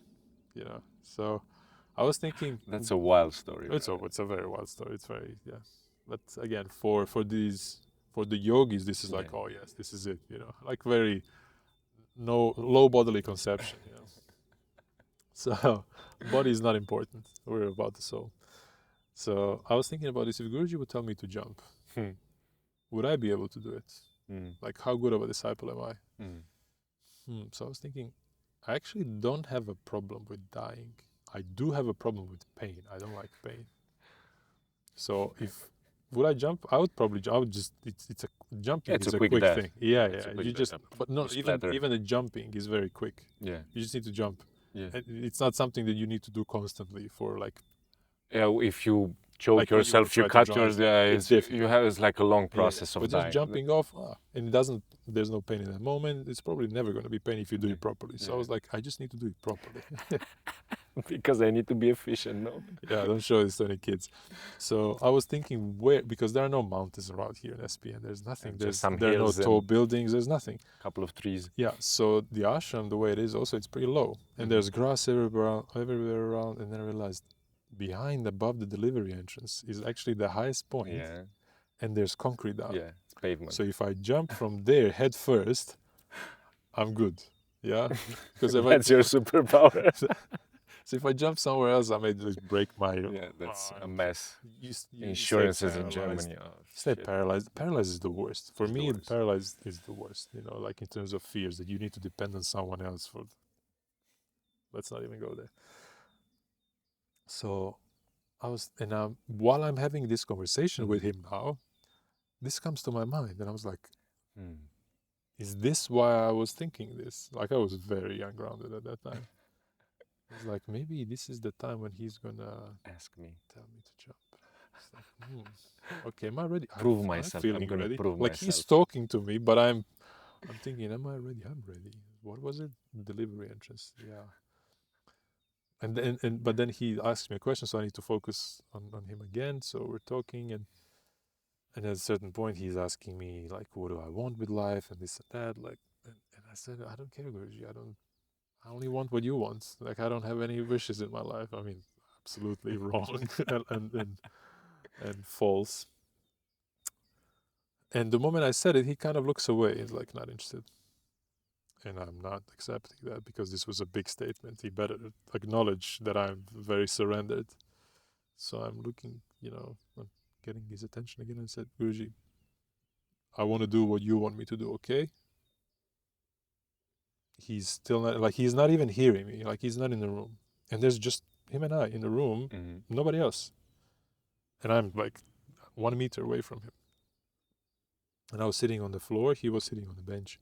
So I was thinking, that's a wild story. It's a very wild story. It's very, but again, for the yogis, this is like, oh yes, this is it, like very low bodily conception. So body is not important. We're about the soul. So I was thinking about this. If Guruji would tell me to jump, would I be able to do it? Like, how good of a disciple am I? So I was thinking, I actually don't have a problem with dying. I do have a problem with pain. I don't like pain. So would I jump? I would probably jump. I would just, it's a jumping. It's a quick quick death. thing. Yeah. You just, death. but no, even the jumping is very quick. Yeah. You just need to jump. Yeah. It's not something that you need to do constantly for like. Yeah, if you choke like yourself, you cut it's it's like a long process of but dying. just jumping off, and there's no pain in that moment. It's probably never going to be pain if you do it properly. So I was like, I just need to do it properly. Because I need to be efficient, no? Yeah, don't show this to any kids. So I was thinking because there are no mountains around here in SPN. There's nothing. There are no tall buildings. There's nothing. A couple of trees. Yeah, so the ashram, the way it is, also it's pretty low. And there's grass everywhere around. And then I realized above the delivery entrance is actually the highest point. Yeah. And there's concrete down. Yeah, it's pavement. So if I jump from there head first, I'm good. Yeah? Because That's your superpower. So if I jump somewhere else, I may just break my... Yeah, that's a mess. You Insurances in Germany. Stay paralyzed. Paralyzed is the worst. For me, paralyzed is the worst. Like in terms of fears, that you need to depend on someone else for... Let's not even go there. So while I'm having this conversation with him now, this comes to my mind. And I was like, is this why I was thinking this? Like, I was very ungrounded at that time. It's like, maybe this is the time when he's gonna tell me to jump. It's like, okay, am I ready? Prove myself. I'm feeling ready. Like, he's talking to me, but I'm thinking, am I ready? I'm ready. What was it? Delivery entrance. Yeah. But then he asks me a question, so I need to focus on him again. So we're talking, and at a certain point, he's asking me like, what do I want with life, and this and that. Like, and I said, I don't care, Guruji. I only want what you want. Like, I don't have any wishes in my life. I mean, absolutely wrong and false. And the moment I said it, he kind of looks away. He's like, not interested. And I'm not accepting that, because this was a big statement. He better acknowledge that I'm very surrendered. So I'm looking, I'm getting his attention again, and said, Guruji, I want to do what you want me to do, okay? He's still not, like, he's not even hearing me. Like, he's not in the room. And there's just him and I in the room, nobody else. And I'm like 1 meter away from him. And I was sitting on the floor, he was sitting on the bench.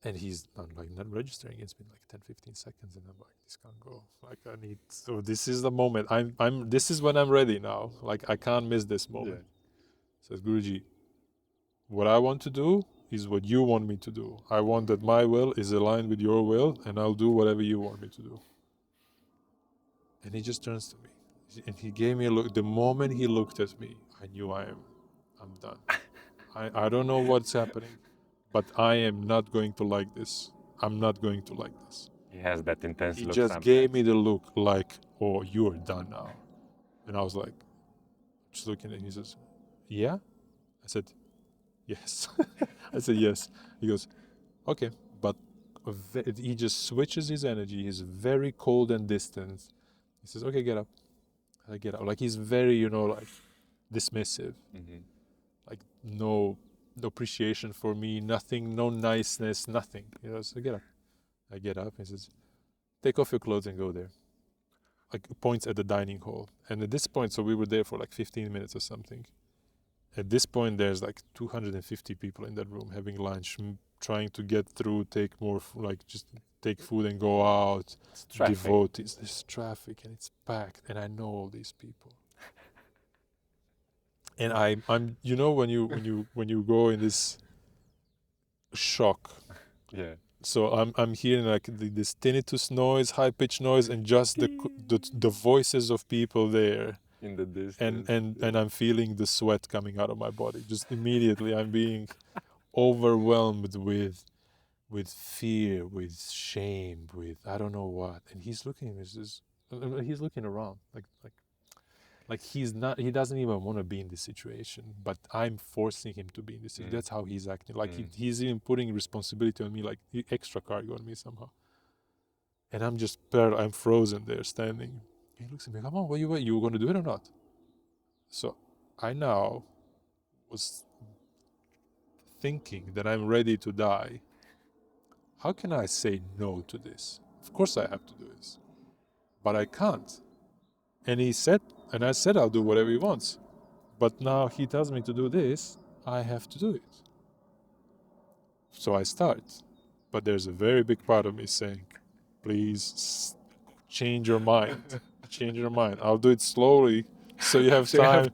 And he's not registering. It's been like 10-15 seconds, and I'm like, this can't go. Like, so this is the moment. This is when I'm ready now. Like, I can't miss this moment. Says, Guruji, what I want to do is what you want me to do. I want that my will is aligned with your will, and I'll do whatever you want me to do. And he just turns to me, and he gave me a look. The moment he looked at me, I knew I'm done. I don't know what's happening, but I am not going to like this. I'm not going to like this. He has that intense look. He just gave me the look like, oh, you're done now. And I was like, just looking at him. He says, yeah? I said, yes. I said, yes. He goes, okay, but he just switches his energy. He's very cold and distant. He says, okay, get up. I get up. Like, he's very, like, dismissive. Like, no appreciation for me, nothing, no niceness, nothing. So get up. I get up. He says, take off your clothes and go there. Like, points at the dining hall. And at this point, so we were there for like 15 minutes or something. At this point, there's like 250 people in that room having lunch, trying to get through, take more, just take food and go out. It's traffic. Devotees. There's traffic and it's packed, and I know all these people. And I'm when you go in this shock. Yeah. So I'm hearing like this tinnitus noise, high pitched noise, and just the voices of people there. In the distance. And I'm feeling the sweat coming out of my body. Just immediately, I'm being overwhelmed with fear, with shame, with I don't know what. And he's looking at me, he's looking around like he doesn't even want to be in this situation, but I'm forcing him to be in this situation. That's how he's acting. Like he's even putting responsibility on me, like extra cargo on me somehow. And I'm just I'm frozen there, standing. He looks at me, come on, what you going to do it or not? So I now was thinking that I'm ready to die. How can I say no to this? Of course I have to do this, but I can't. And I said I'll do whatever he wants. But now he tells me to do this, I have to do it. So I start. But there's a very big part of me saying, please change your mind. Change your mind. I'll do it slowly so you have time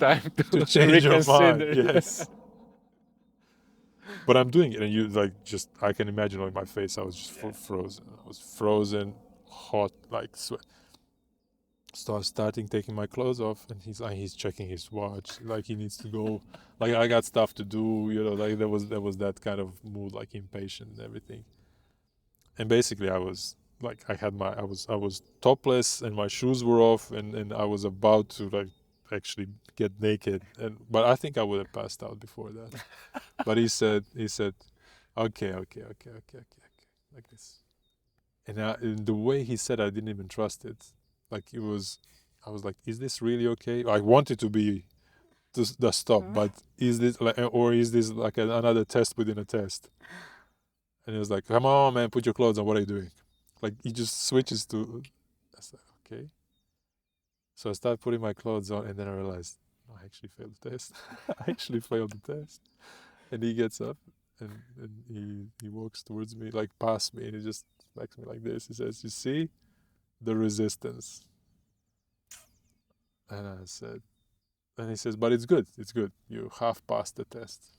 to change your mind. Yes. But I'm doing it, and I can imagine on my face, I was just frozen. I was frozen, hot, like sweat. So I was taking my clothes off, and he's checking his watch, like he needs to go, like I got stuff to do, like there was that kind of mood, like impatient and everything. And basically I was like, I was topless and my shoes were off, and I was about to like actually get naked, but I think I would have passed out before that. But he said, okay, like this. And the way he said, I didn't even trust it. Like I was like, is this really okay? I wanted to be the stop, but is this like another test within a test? And he was like, come on, man, put your clothes on. What are you doing? Like he just switches to. I said, okay. So I started putting my clothes on, and then I realized, I actually failed the test. I actually failed the test. And he gets up, and he walks towards me, like past me, and he just smacks me like this. He says, you see the resistance. And he says, but it's good. You half passed the test.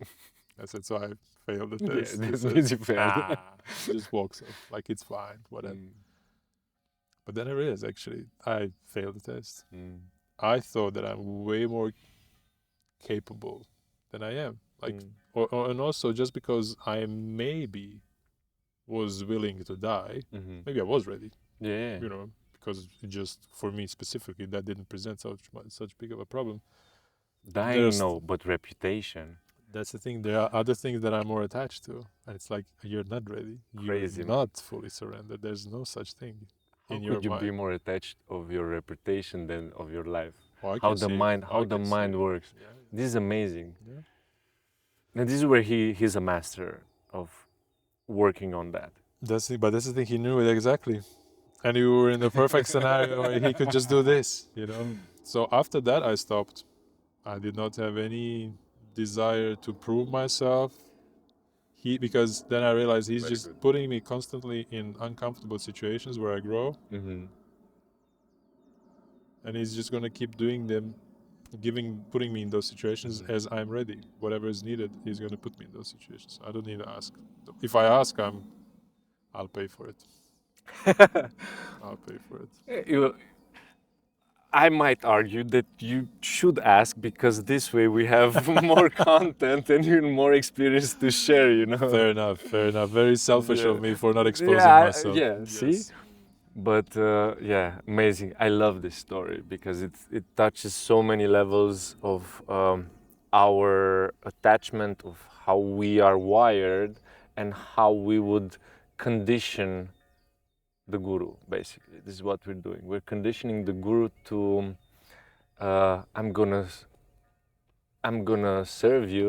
I said, so I failed the test. Yeah, this means you failed. He just walks off, like it's fine, whatever. But then I realized, actually, I failed the test. I thought that I'm way more capable than I am. Like, and also just because I maybe was willing to die, maybe I was ready. Yeah. Because just for me specifically, that didn't present such big of a problem. Dying, no, but reputation. That's the thing. There are other things that I'm more attached to, and it's like, you're not ready. Crazy. You're not fully surrendered. There's no such thing. How in your could you mind. be more attached of your reputation than of your life? Oh, how the mind works. Yeah. This is amazing. Yeah. And this is where he's a master of working on that. But that's the thing. He knew it exactly, and you were in the perfect scenario where he could just do this. So after that, I stopped. I did not have any desire to prove myself. Because then I realized he's just putting me constantly in uncomfortable situations where I grow. And he's just going to keep doing them, putting me in those situations as I'm ready. Whatever is needed, he's going to put me in those situations. I don't need to ask. If I ask, I'll pay for it. I'll pay for it. I might argue that you should ask, because this way we have more content and even more experience to share, Fair enough. Very selfish of me for not exposing myself. See? But amazing. I love this story because it touches so many levels of our attachment, of how we are wired and how we would condition the guru. Basically, this is what we're doing. We're conditioning the guru to I'm gonna serve you.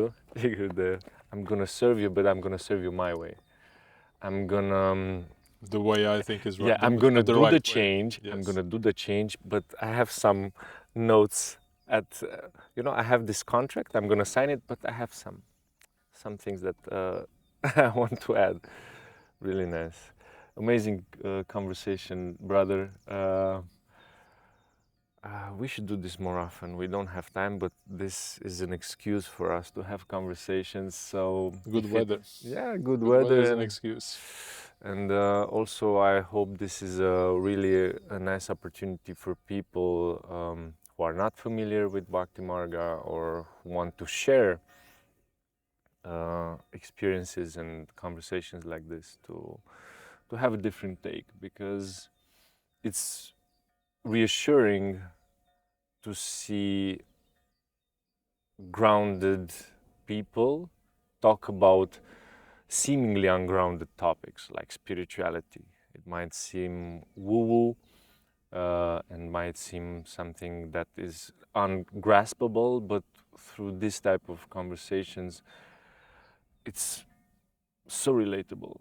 I'm gonna serve you, but I'm gonna serve you my way. I'm gonna The way I think is right. yeah, I'm gonna do right the way. change. Yes. I'm gonna do the change, but I have some notes at I have this contract. I'm gonna sign it, but I have some things that I want to add. Really nice, amazing conversation, brother. We should do this more often. We don't have time, but this is an excuse for us to have conversations. So Good weather. good Good weather weather is an and excuse. and also, I hope this is really a nice opportunity for people who are not familiar with Bhakti Marga or who want to share experiences and conversations like this to have a different take, because it's reassuring to see grounded people talk about seemingly ungrounded topics like spirituality. It might seem woo-woo and might seem something that is ungraspable, but through this type of conversations, it's so relatable,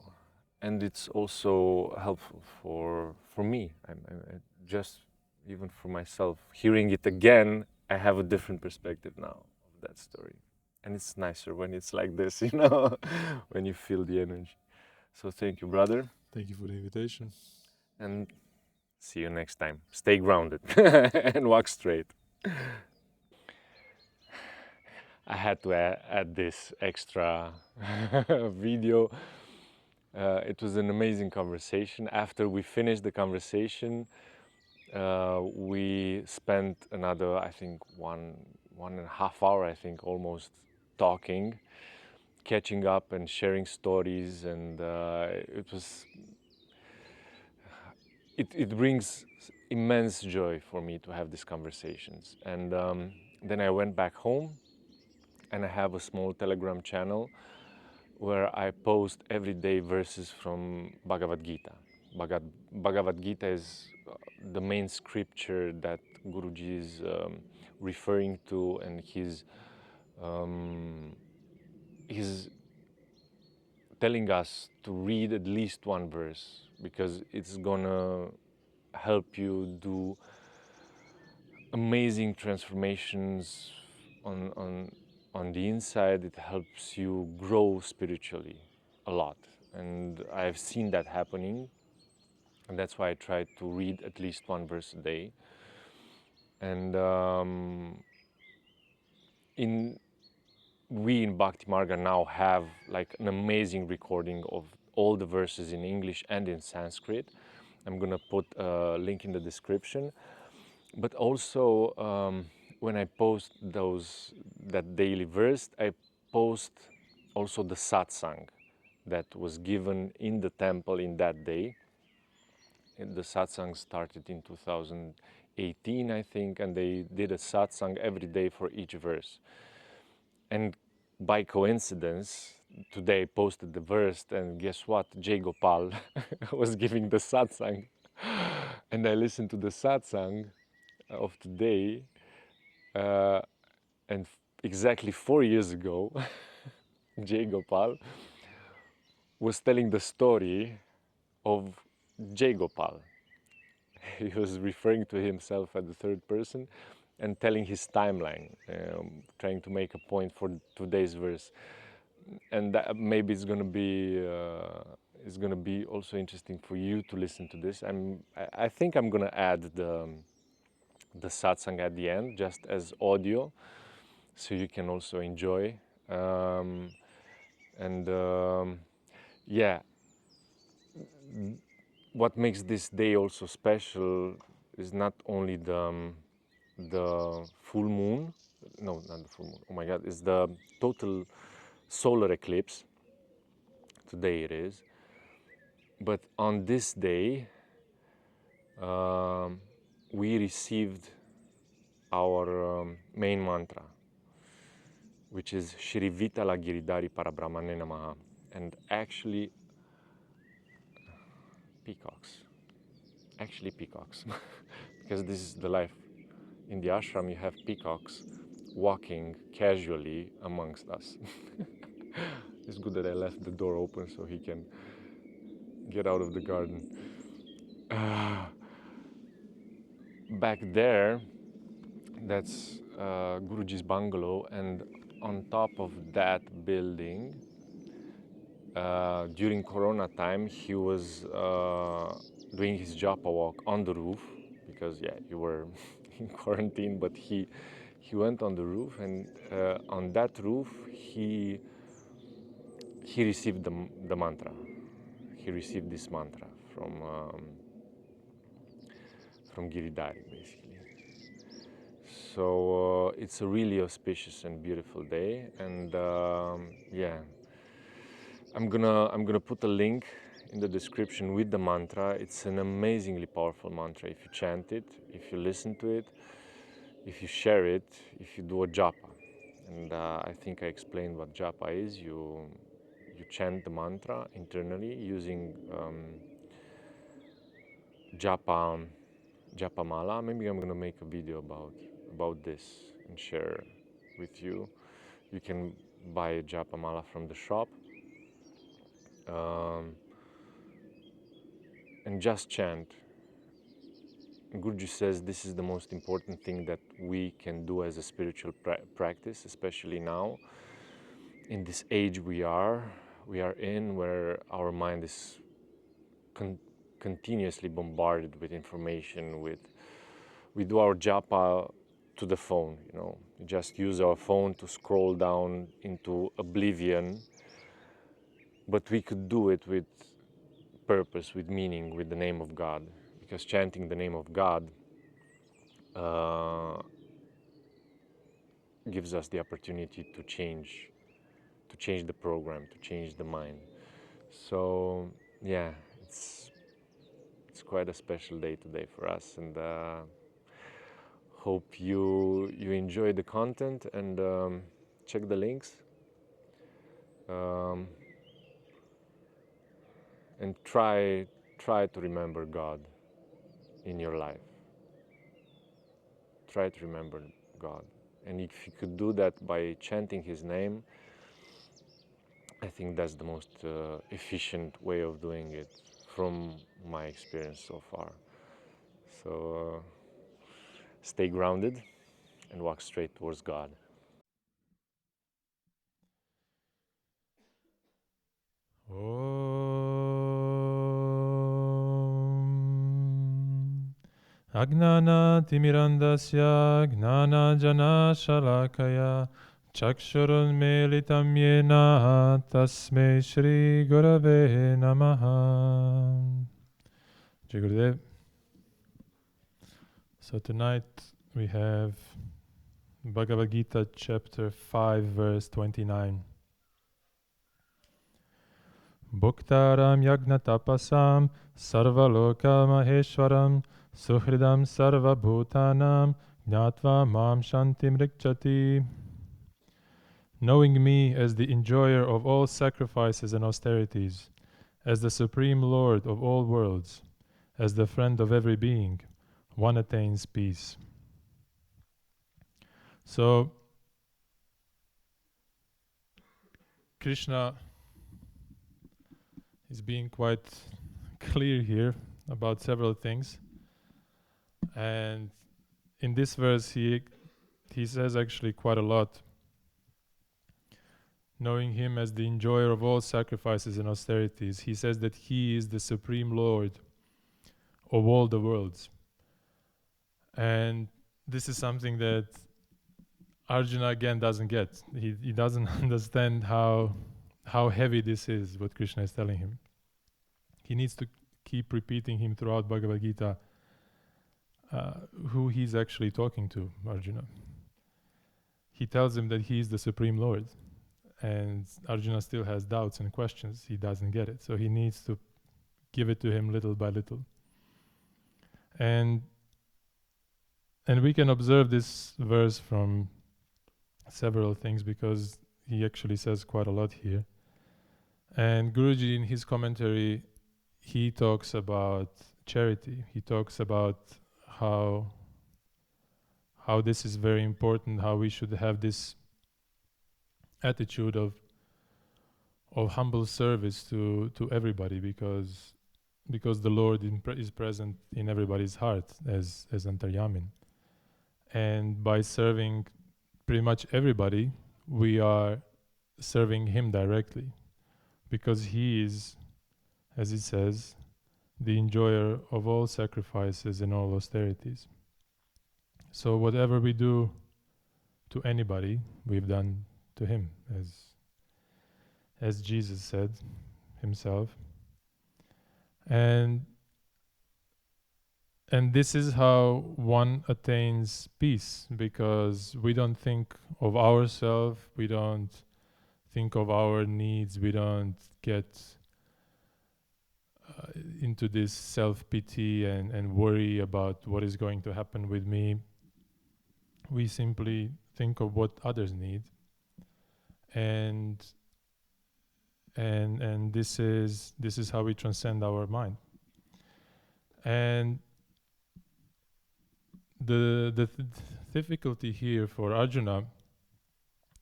and it's also helpful for me. I just even for myself, hearing it again, I have a different perspective now of that story. And it's nicer when it's like this, when you feel the energy. So thank you, brother. Thank you for the invitation. And see you next time. Stay grounded and walk straight. I had to add this extra video. It was an amazing conversation. After we finished the conversation, we spent another, I think, one and a half hour, I think, almost talking, catching up and sharing stories, and it brings immense joy for me to have these conversations. And then I went back home, and I have a small Telegram channel where I post everyday verses from Bhagavad Gita. Bhagavad Gita is the main scripture that Guruji is referring to, and he's telling us to read at least one verse, because it's gonna help you do amazing transformations on the inside. It helps you grow spiritually a lot, and I've seen that happening, and that's why I try to read at least one verse a day. And we in Bhakti Marga now have like an amazing recording of all the verses in English and in Sanskrit. I'm gonna put a link in the description. But also, when I post that daily verse, I post also the satsang that was given in the temple in that day. And the satsang started in 2018, I think, and they did a satsang every day for each verse. And by coincidence, today I posted the verse, and guess what? Jaigopal was giving the satsang. And I listened to the satsang of today, and exactly 4 years ago, Jaigopal was telling the story of Jaigopal. He was referring to himself at the third person and telling his timeline, trying to make a point for today's verse. And that maybe it's going to be also interesting for you to listen to this. I think I'm going to add the satsang at the end, just as audio, so you can also enjoy. Yeah, what makes this day also special is not only the full moon. No, not the full moon. Oh my God, it's the total solar eclipse. Today it is. But on this day, we received our main mantra. which is Shirivitala Giridhari Parabrahmane Namaha. And actually, peacocks. Actually, peacocks. Because this is the life. In the ashram, you have peacocks walking casually amongst us. It's good that I left the door open so he can get out of the garden. Back there, that's Guruji's bungalow, and on top of that building, during Corona time, he was doing his japa walk on the roof because you were in quarantine. But he went on the roof, and on that roof he received the mantra. He received this mantra from Giridhari, basically. So it's a really auspicious and beautiful day, and I'm gonna put a link in the description with the mantra. It's an amazingly powerful mantra if you chant it, if you listen to it, if you share it, if you do a japa. And I think I explained what japa is. You chant the mantra internally using japa mala. Maybe I'm gonna make a video about this and share with you. You can buy a japa mala from the shop. And just chant. Guruji says this is the most important thing that we can do as a spiritual practice, especially now, in this age we are in, where our mind is continuously bombarded with information. We do our japa to the phone, we just use our phone to scroll down into oblivion, but we could do it with purpose, with meaning, with the name of God, because chanting the name of God gives us the opportunity to change the program, to change the mind. So it's quite a special day today for us, and hope you enjoy the content, and check the links, and try to remember God in your life. Try to remember God. And if you could do that by chanting His name, I think that's the most efficient way of doing it from my experience so far. So stay grounded and walk straight towards God. Agnana timirandasya gnana jana shalakaya chakshurun melitam yena tasmei shri gurave namaha. Jai Gurudev. So tonight we have Bhagavad Gita chapter 5 verse 29. Bhuktaram yagna tapasam sarvaloka maheshwaram suhridam sarva bhutanam gnatva mam shantim rikchati. Knowing me as the enjoyer of all sacrifices and austerities, as the supreme lord of all worlds, as the friend of every being, one attains peace. So Krishna is being quite clear here about several things, and in this verse he says actually quite a lot. Knowing him as the enjoyer of all sacrifices and austerities, he says that he is the supreme lord of all the worlds, and this is something that Arjuna again doesn't get. He doesn't understand how heavy this is, what Krishna is telling him. He needs to keep repeating him throughout Bhagavad Gita who he's actually talking to, Arjuna. He tells him that he is the Supreme Lord, and Arjuna still has doubts and questions. He doesn't get it, so he needs to give it to him little by little. And we can observe this verse from several things, because he actually says quite a lot here. And Guruji, in his commentary, he talks about charity. He talks about how this is very important, how we should have this attitude of humble service to everybody, because the Lord is present in everybody's heart as Antaryamin. And by serving pretty much everybody, we are serving him directly, because he is, as it says, the enjoyer of all sacrifices and all austerities. So whatever we do to anybody, we've done to him, as Jesus said himself. And this is how one attains peace, because we don't think of ourselves, we don't think of our needs, we don't get into this self-pity and worry about what is going to happen with me. We simply think of what others need, and this is how we transcend our mind. And the difficulty here for Arjuna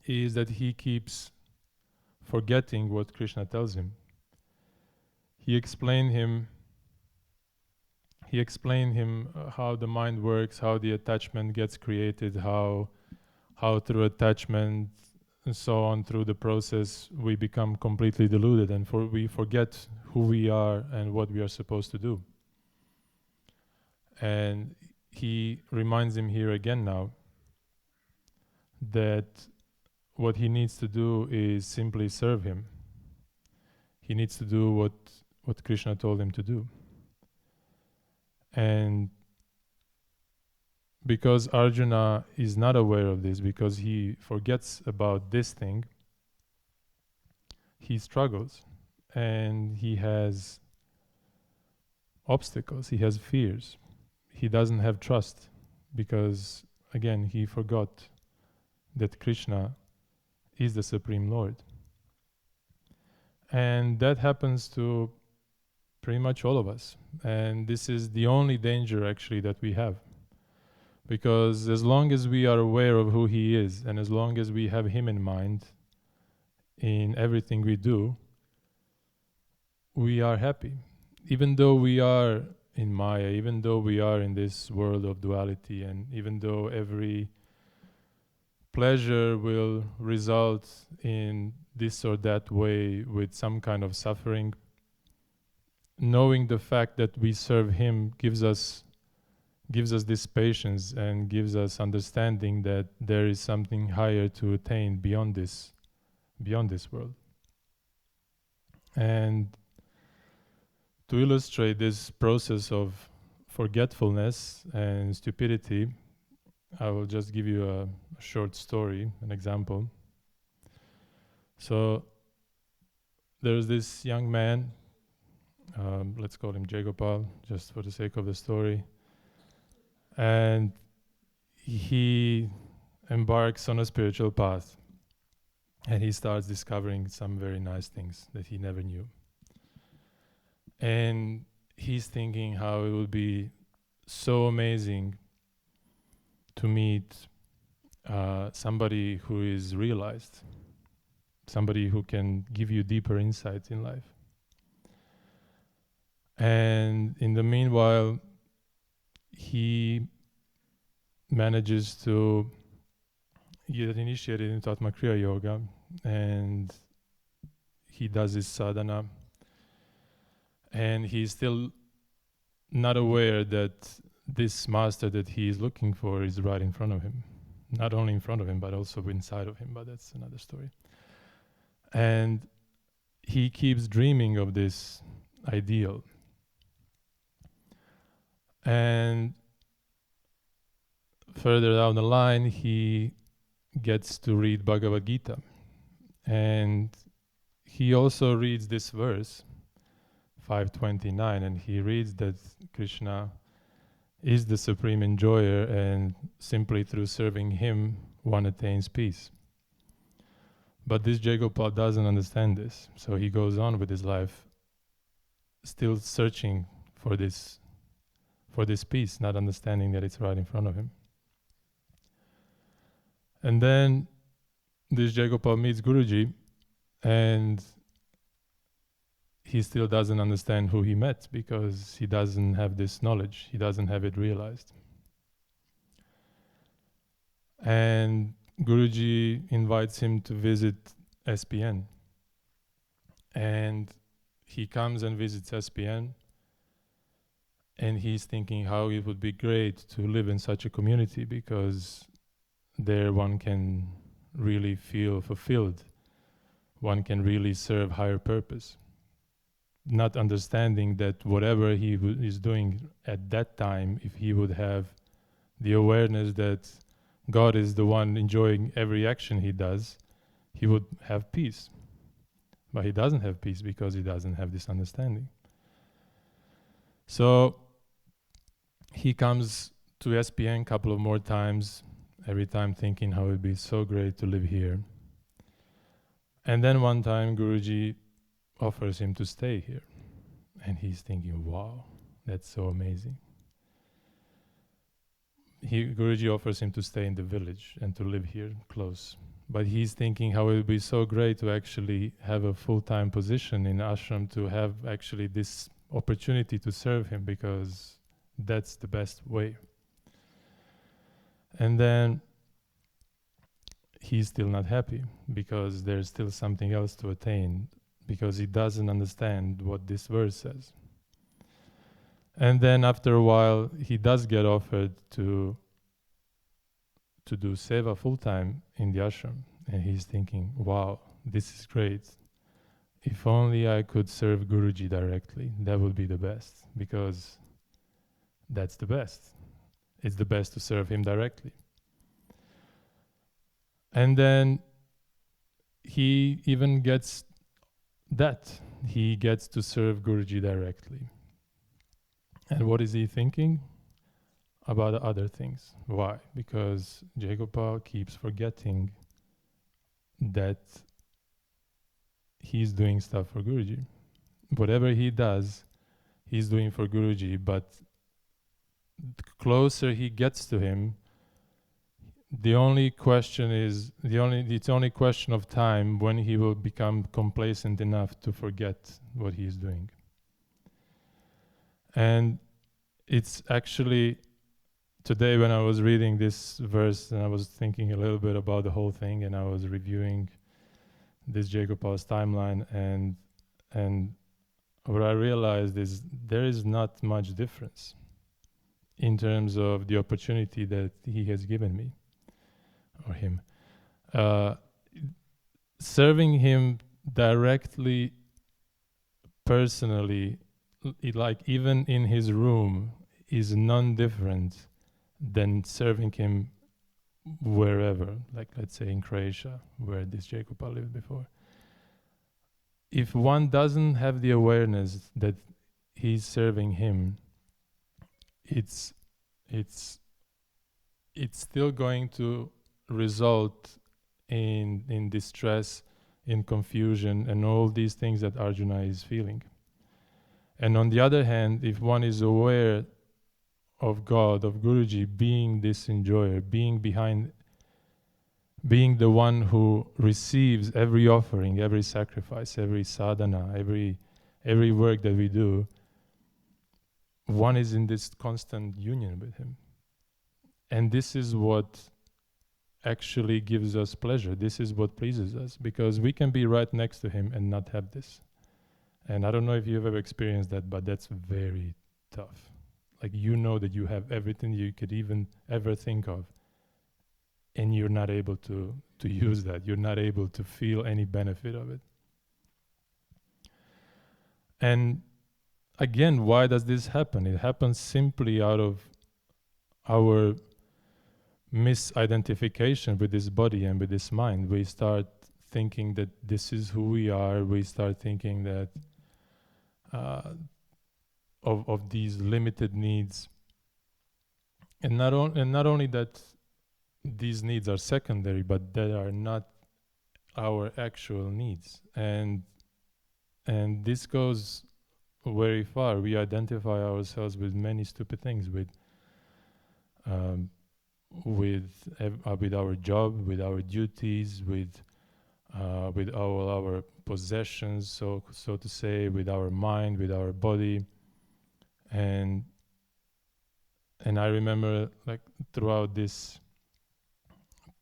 is that he keeps forgetting what Krishna tells him. He explained him how the mind works, how the attachment gets created, how through attachment and so on, through the process, we become completely deluded, and we forget who we are and what we are supposed to do. And he reminds him here again now that what he needs to do is simply serve him. He needs to do what Krishna told him to do. And because Arjuna is not aware of this, because he forgets about this thing, he struggles and he has obstacles, he has fears. He doesn't have trust because, again, he forgot that Krishna is the Supreme Lord. And that happens to pretty much all of us. And this is the only danger actually that we have. Because as long as we are aware of who he is, and as long as we have him in mind in everything we do, we are happy. Even though we are in Maya, even though we are in this world of duality, and even though every pleasure will result in this or that way with some kind of suffering, knowing the fact that we serve him gives us this patience and gives us understanding that there is something higher to attain beyond this world. And to illustrate this process of forgetfulness and stupidity, I will just give you a short story, an example. So there's this young man, let's call him Jaigopal, just for the sake of the story. And he embarks on a spiritual path. And he starts discovering some very nice things that he never knew. And he's thinking how it would be so amazing to meet somebody who is realized, somebody who can give you deeper insights in life. And in the meanwhile, he manages to get initiated into Atma Kriya Yoga, and he does his sadhana, and he's still not aware that this master that he is looking for is right in front of him. Not only in front of him, but also inside of him, but that's another story. And he keeps dreaming of this ideal. And further down the line, he gets to read Bhagavad Gita. And he also reads this verse, 529, and he reads that Krishna is the supreme enjoyer, and simply through serving him, one attains peace. But this Jaigopal doesn't understand this. So he goes on with his life, still searching for this peace, not understanding that it's right in front of him. And then this Jaigopal meets Guruji, and he still doesn't understand who he met because he doesn't have this knowledge. He doesn't have it realized. And Guruji invites him to visit SPN. And he comes and visits SPN, and he's thinking how it would be great to live in such a community, because there one can really feel fulfilled. One can really serve higher purpose. Not understanding that whatever he is doing at that time, if he would have the awareness that God is the one enjoying every action he does, he would have peace. But he doesn't have peace because he doesn't have this understanding. So he comes to SPN a couple of more times, every time thinking how it would be so great to live here. And then one time Guruji offers him to stay here. And he's thinking, wow, that's so amazing. Guruji offers him to stay in the village and to live here close. But he's thinking how it would be so great to actually have a full-time position in ashram, to have actually this opportunity to serve him, because that's the best way. And then he's still not happy because there's still something else to attain, because he doesn't understand what this verse says. And then after a while, he does get offered to do seva full-time in the ashram. And he's thinking, wow, this is great. If only I could serve Guruji directly, that would be the best, because that's the best. It's the best to serve him directly. And then he even gets that. He gets to serve Guruji directly. And what is he thinking? About other things. Why? Because Jaigopal keeps forgetting that he's doing stuff for Guruji. Whatever he does, he's doing for Guruji, but the closer he gets to him, it's only question of time when he will become complacent enough to forget what he's doing. And it's actually, today when I was reading this verse, and I was thinking a little bit about the whole thing, and I was reviewing this Jaigopal's timeline, and what I realized is there is not much difference in terms of the opportunity that he has given me, or him. Serving him directly, personally, like even in his room, is non-different than serving him wherever, like let's say in Croatia, where this Jaigopal lived before. If one doesn't have the awareness that he's serving him, it's still going to result in distress, in confusion, and all these things that Arjuna is feeling. And on the other hand, if one is aware of God, of Guruji being this enjoyer, being the one who receives every offering, every sacrifice, every sadhana, every work that we do, one is in this constant union with him. And this is what actually gives us pleasure. This is what pleases us, because we can be right next to him and not have this. And I don't know if you've ever experienced that, but that's very tough. Like, you know that you have everything you could even ever think of, and you're not able to use that. You're not able to feel any benefit of it. And again, why does this happen? It happens simply out of our misidentification with this body and with this mind. We start thinking that this is who we are. We start thinking that of these limited needs, and not only that these needs are secondary, but they are not our actual needs. And this goes very far. We identify ourselves with many stupid things, with our job, with our duties, with all our possessions, so to say, with our mind, with our body. And I remember, like, throughout this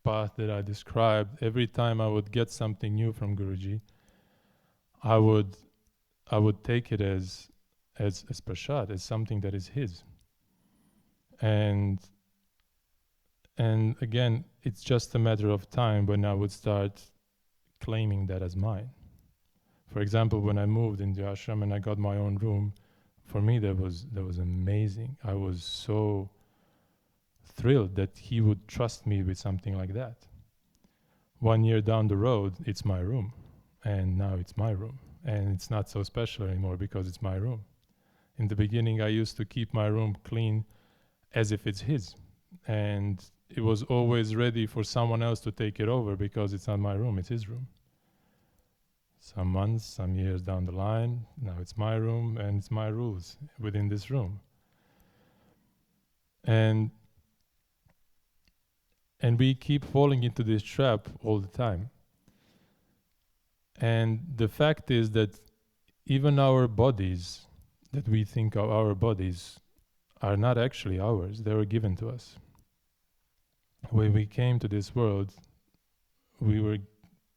path that I described, every time I would get something new from Guruji, I would take it as prasad, as something that is his. And again, it's just a matter of time when I would start claiming that as mine. For example, when I moved into ashram and I got my own room, for me that was amazing. I was so thrilled that he would trust me with something like that. 1 year down the road, it's my room, and now it's my room, and it's not so special anymore because it's my room. In the beginning, I used to keep my room clean as if it's his, and it was always ready for someone else to take it over because it's not my room, it's his room. Some months, some years down the line, now it's my room and it's my rules within this room. And we keep falling into this trap all the time. And the fact is that even our bodies, that we think are our bodies, are not actually ours. They were given to us. When we came to this world, we were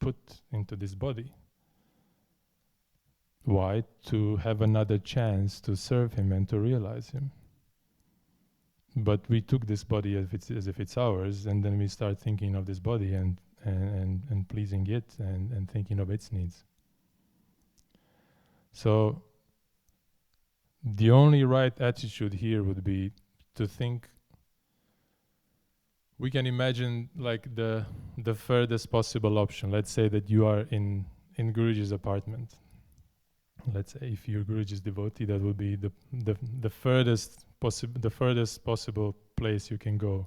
put into this body. Why? To have another chance to serve him and to realize him. But we took this body as if it's ours, and then we start thinking of this body and pleasing it and thinking of its needs. So the only right attitude here would be to think. We can imagine like the furthest possible option. Let's say that you are in Guruji's apartment. Let's say if you're Guruji's devotee, that would be the furthest possible place you can go,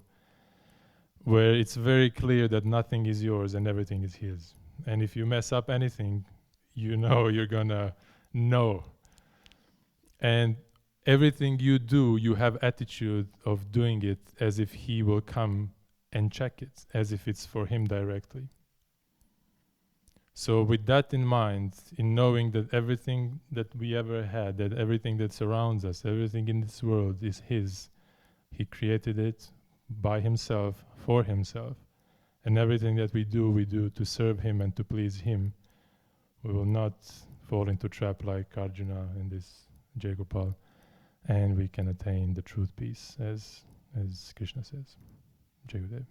where it's very clear that nothing is yours and everything is his. And if you mess up anything, you know you're gonna know. And everything you do, you have attitude of doing it as if he will come and check it, as if it's for him directly. So with that in mind, in knowing that everything that we ever had, that everything that surrounds us, everything in this world is his, he created it by himself, for himself, and everything that we do to serve him and to please him, we will not fall into trap like Arjuna and this Jaigopal, and we can attain the truth peace, as Krishna says. Jai Gurudev.